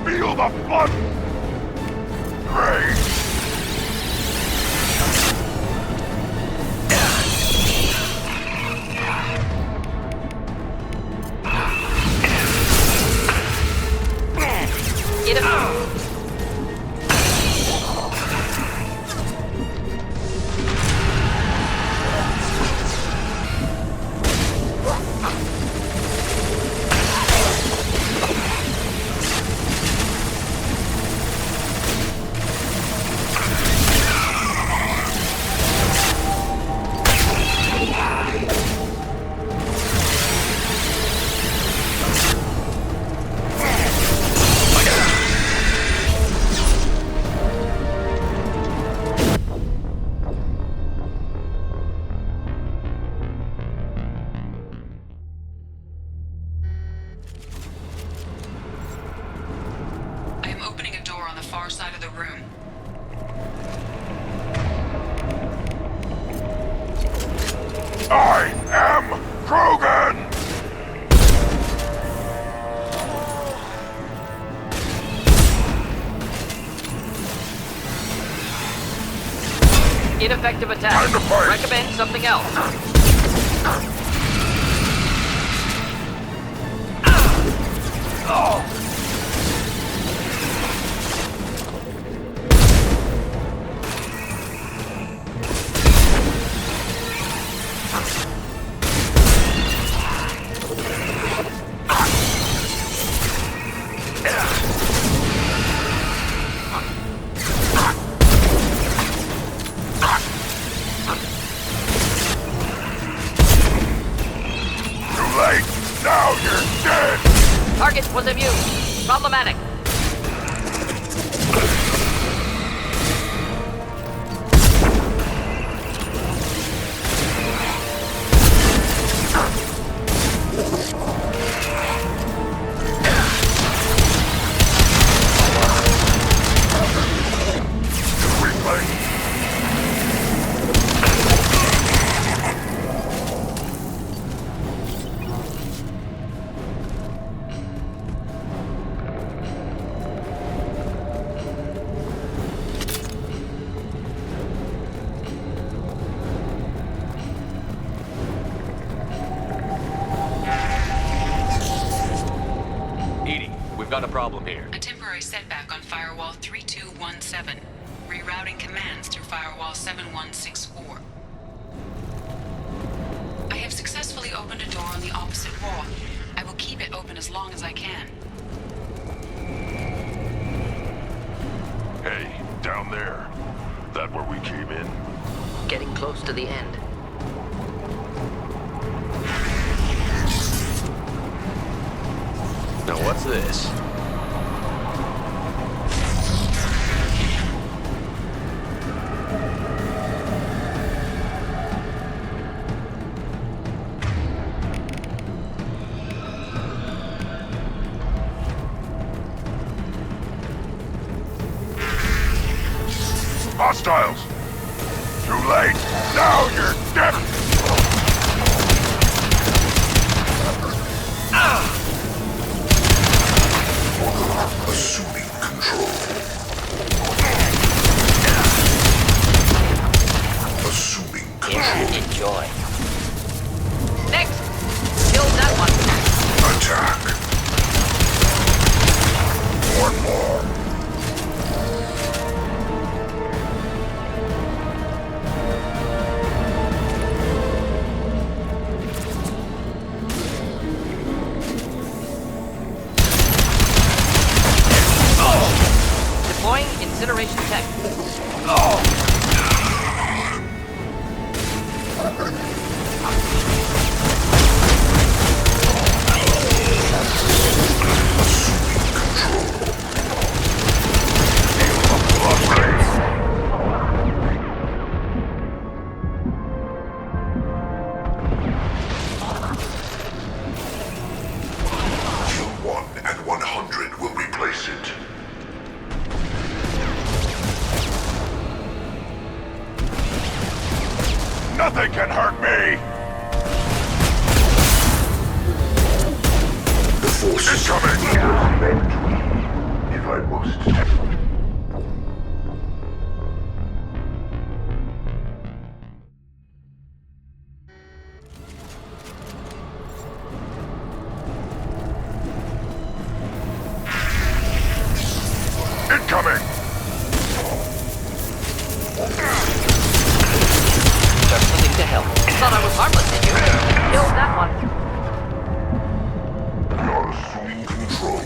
Feel the blood! Great! Get him! I am opening a door on the far side of the room. I am Krogan! Ineffective attack. Recommend something else. Too late! Now you're dead! Target was immune. Problematic. We've got a problem here. A temporary setback on Firewall 3217. Rerouting commands through Firewall 7164. I have successfully opened a door on the opposite wall. I will keep it open as long as I can. Hey, down there. That where we came in? Getting close to the end. Now what's this? Hostiles! Too late! Now you're dead! Assuming control. Assuming control. Enjoy. Next! Kill that one. Attack. One more. Deploying incineration tech. Nothing can hurt me! The force is coming! If I must. Incoming! Just listening to help. Thought I was harmless, did you? Killed that one. You're assuming control.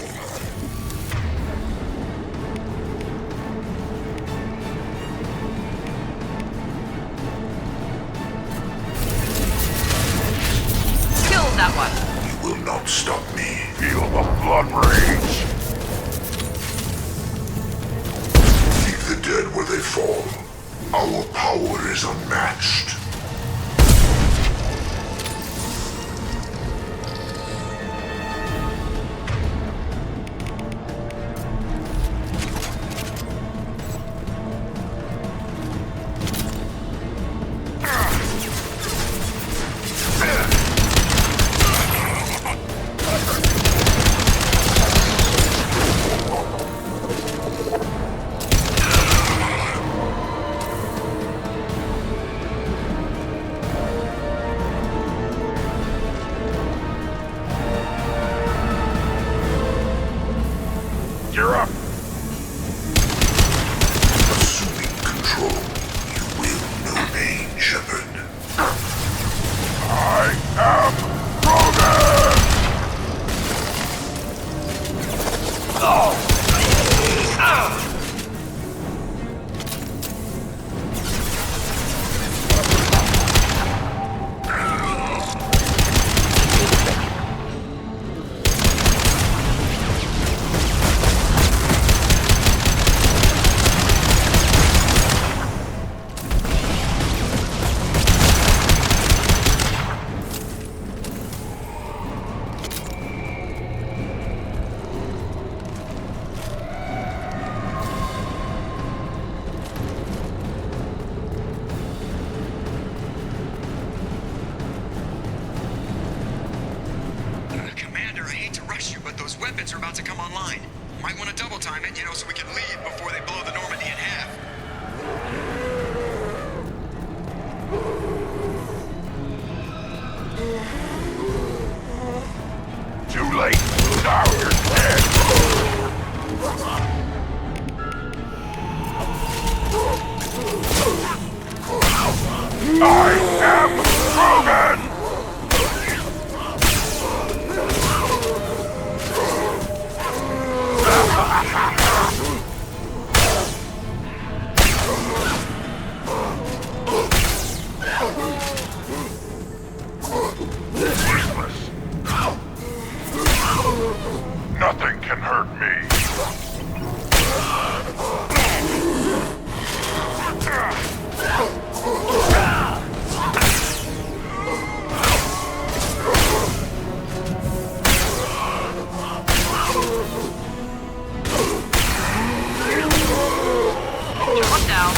Killed that one. You will not stop me. Feel the blood rage. Leave the dead where they fall. Our power is unmatched. You're up! Assuming control, you will know pain, Shepard. I am Rogan! Oh! Ah! Commander, I hate to rush you, but those weapons are about to come online. Might want to double time it, so we can leave before they blow the Normandy in half. Too late. Now you're dead. I am Rogan! Useless. Nothing can hurt me. One down.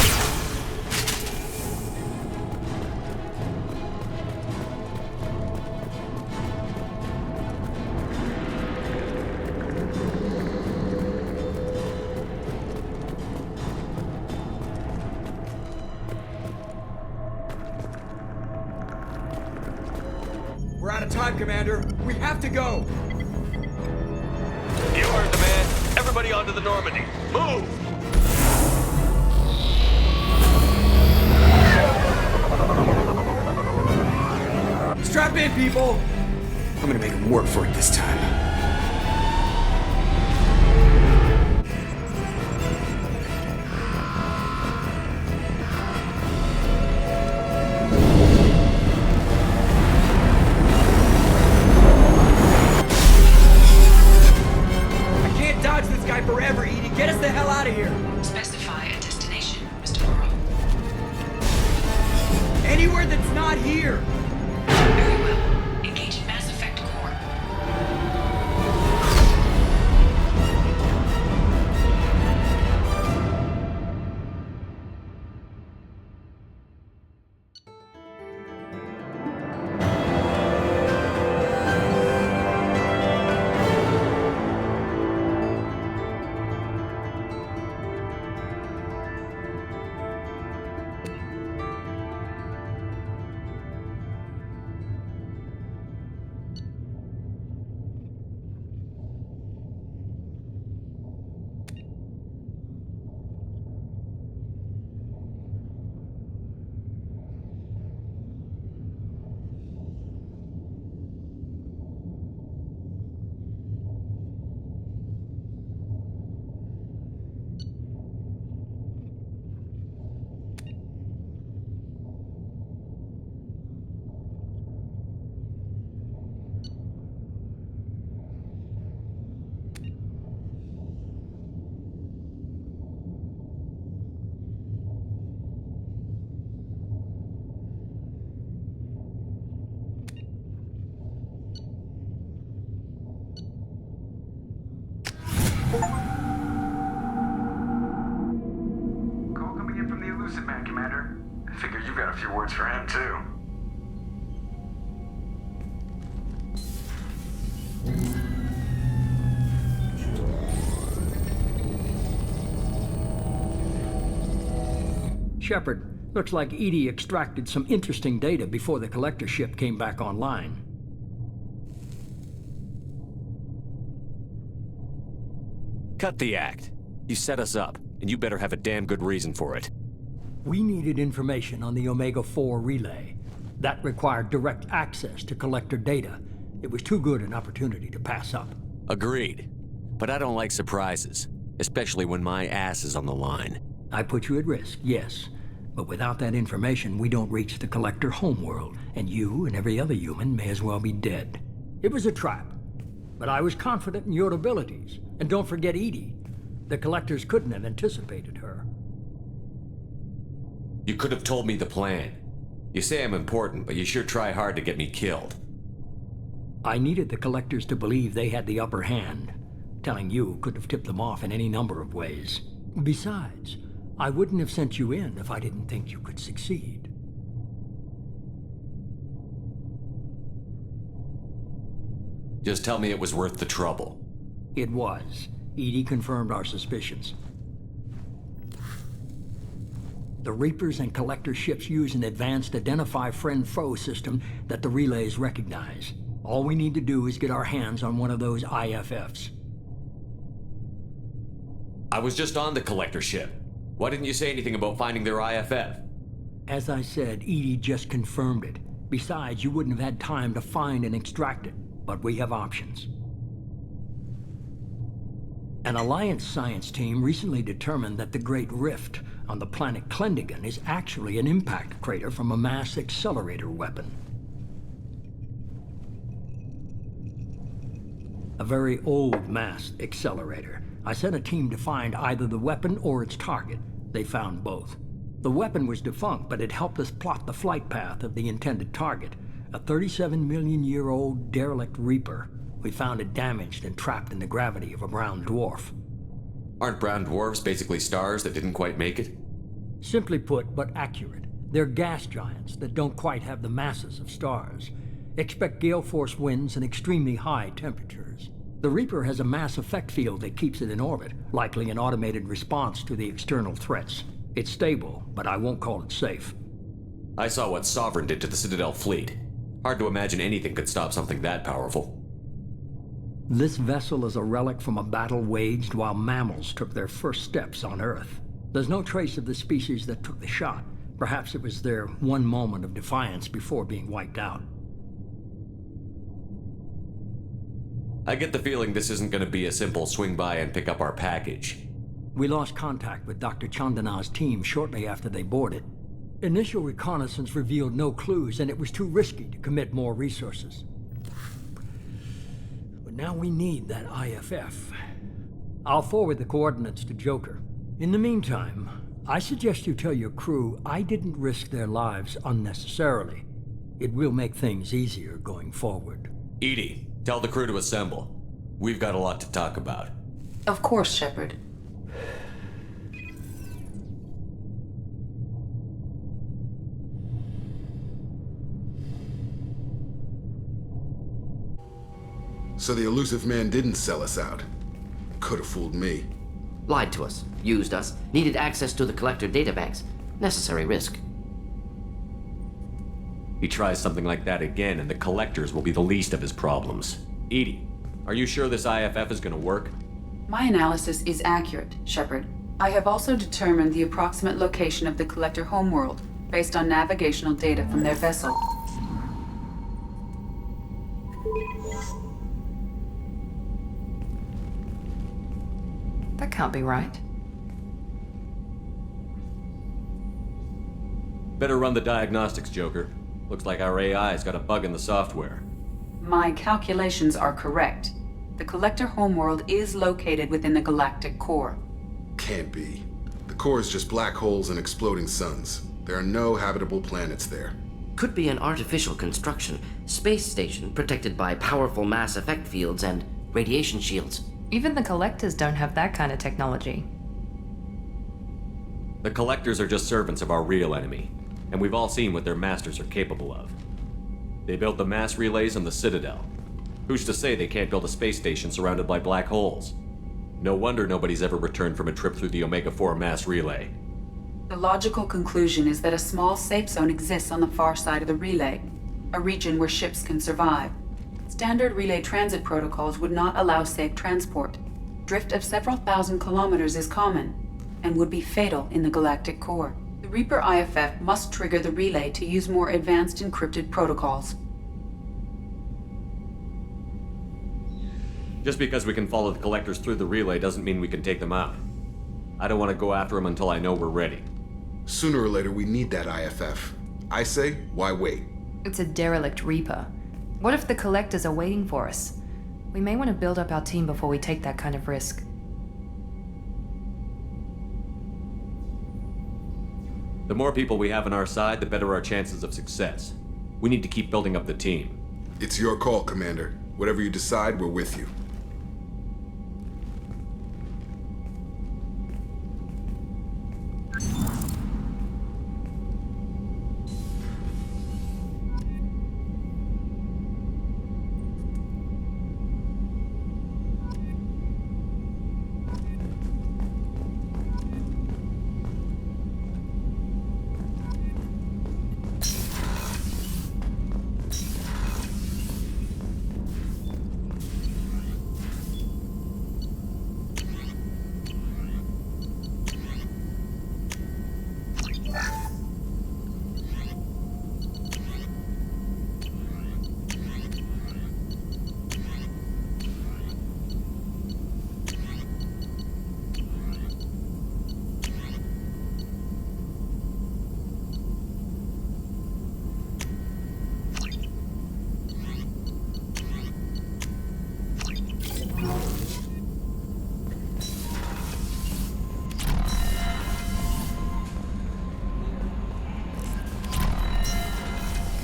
We're out of time, Commander. We have to go. You heard the man. Everybody onto the Normandy. Move! Strap in, people! I'm gonna make them work for it this time. I can't dodge this guy forever, Edie. Get us the hell out of here! Specify a destination, Mr. Morrow. Anywhere that's not here! Very well. Engaging Mass Effect core. Elusive Man, Commander. I figure you've got a few words for him, too. Shepard, looks like Edie extracted some interesting data before the collector ship came back online. Cut the act. You set us up, and you better have a damn good reason for it. We needed information on the Omega-4 relay. That required direct access to collector data. It was too good an opportunity to pass up. Agreed. But I don't like surprises, especially when my ass is on the line. I put you at risk, yes. But without that information, we don't reach the collector homeworld, and you and every other human may as well be dead. It was a trap. But I was confident in your abilities. And don't forget Edie. The collectors couldn't have anticipated her. You could have told me the plan. You say I'm important, but you sure try hard to get me killed. I needed the collectors to believe they had the upper hand. Telling you could have tipped them off in any number of ways. Besides, I wouldn't have sent you in if I didn't think you could succeed. Just tell me it was worth the trouble. It was. Edie confirmed our suspicions. The Reapers and Collector ships use an advanced Identify Friend-Foe system that the relays recognize. All we need to do is get our hands on one of those IFFs. I was just on the Collector ship. Why didn't you say anything about finding their IFF? As I said, Edie just confirmed it. Besides, you wouldn't have had time to find and extract it. But we have options. An Alliance science team recently determined that the Great Rift on the planet Klendigan is actually an impact crater from a mass accelerator weapon. A very old mass accelerator. I sent a team to find either the weapon or its target. They found both. The weapon was defunct, but it helped us plot the flight path of the intended target. A 37-million-year-old derelict Reaper. We found it damaged and trapped in the gravity of a brown dwarf. Aren't brown dwarfs basically stars that didn't quite make it? Simply put, but accurate. They're gas giants that don't quite have the masses of stars. Expect gale force winds and extremely high temperatures. The Reaper has a mass effect field that keeps it in orbit, likely an automated response to the external threats. It's stable, but I won't call it safe. I saw what Sovereign did to the Citadel fleet. Hard to imagine anything could stop something that powerful. This vessel is a relic from a battle waged while mammals took their first steps on Earth. There's no trace of the species that took the shot. Perhaps it was their one moment of defiance before being wiped out. I get the feeling this isn't going to be a simple swing by and pick up our package. We lost contact with Dr. Chandana's team shortly after they boarded. Initial reconnaissance revealed no clues, and it was too risky to commit more resources. But now we need that IFF. I'll forward the coordinates to Joker. In the meantime, I suggest you tell your crew I didn't risk their lives unnecessarily. It will make things easier going forward. Edie, tell the crew to assemble. We've got a lot to talk about. Of course, Shepard. So the Elusive Man didn't sell us out. Could have fooled me. Lied to us, used us, needed access to the Collector databanks. Necessary risk. He tries something like that again, and the Collectors will be the least of his problems. Edie, are you sure this IFF is going to work? My analysis is accurate, Shepard. I have also determined the approximate location of the Collector homeworld, based on navigational data from their vessel. That can't be right. Better run the diagnostics, Joker. Looks like our AI's got a bug in the software. My calculations are correct. The Collector homeworld is located within the galactic core. Can't be. The core is just black holes and exploding suns. There are no habitable planets there. Could be an artificial construction, space station protected by powerful mass effect fields and radiation shields. Even the Collectors don't have that kind of technology. The Collectors are just servants of our real enemy, and we've all seen what their masters are capable of. They built the mass relays on the Citadel. Who's to say they can't build a space station surrounded by black holes? No wonder nobody's ever returned from a trip through the Omega-4 mass relay. The logical conclusion is that a small safe zone exists on the far side of the relay, a region where ships can survive. Standard relay transit protocols would not allow safe transport. Drift of several thousand kilometers is common, and would be fatal in the galactic core. The Reaper IFF must trigger the relay to use more advanced encrypted protocols. Just because we can follow the Collectors through the relay doesn't mean we can take them out. I don't want to go after them until I know we're ready. Sooner or later, we need that IFF. I say, why wait? It's a derelict Reaper. What if the Collectors are waiting for us? We may want to build up our team before we take that kind of risk. The more people we have on our side, the better our chances of success. We need to keep building up the team. It's your call, Commander. Whatever you decide, we're with you.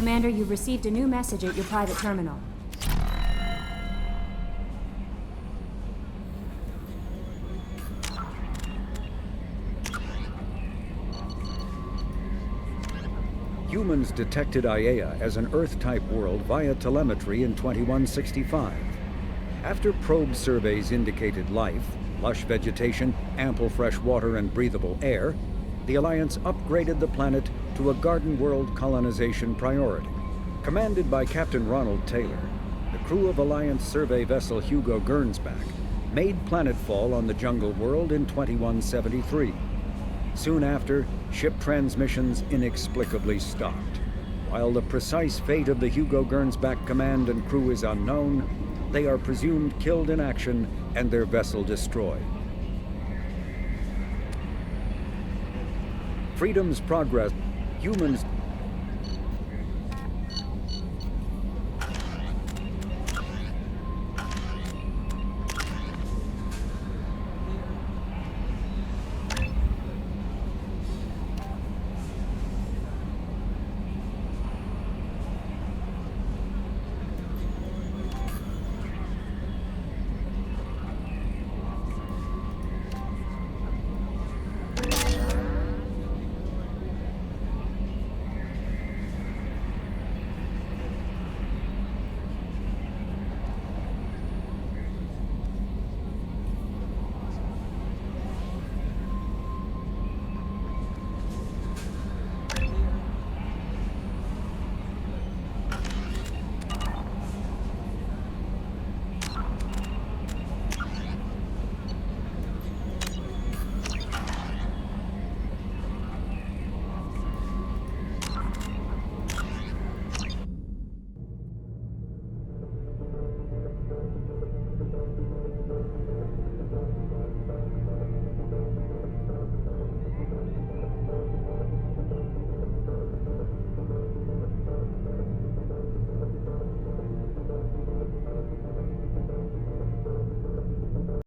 Commander, you've received a new message at your private terminal. Humans detected Aiea as an Earth-type world via telemetry in 2165. After probe surveys indicated life, lush vegetation, ample fresh water, and breathable air, the Alliance upgraded the planet to a garden world colonization priority. Commanded by Captain Ronald Taylor, the crew of Alliance survey vessel Hugo Gernsback made planetfall on the jungle world in 2173. Soon after, ship transmissions inexplicably stopped. While the precise fate of the Hugo Gernsback command and crew is unknown, they are presumed killed in action and their vessel destroyed. Freedom's progress, humans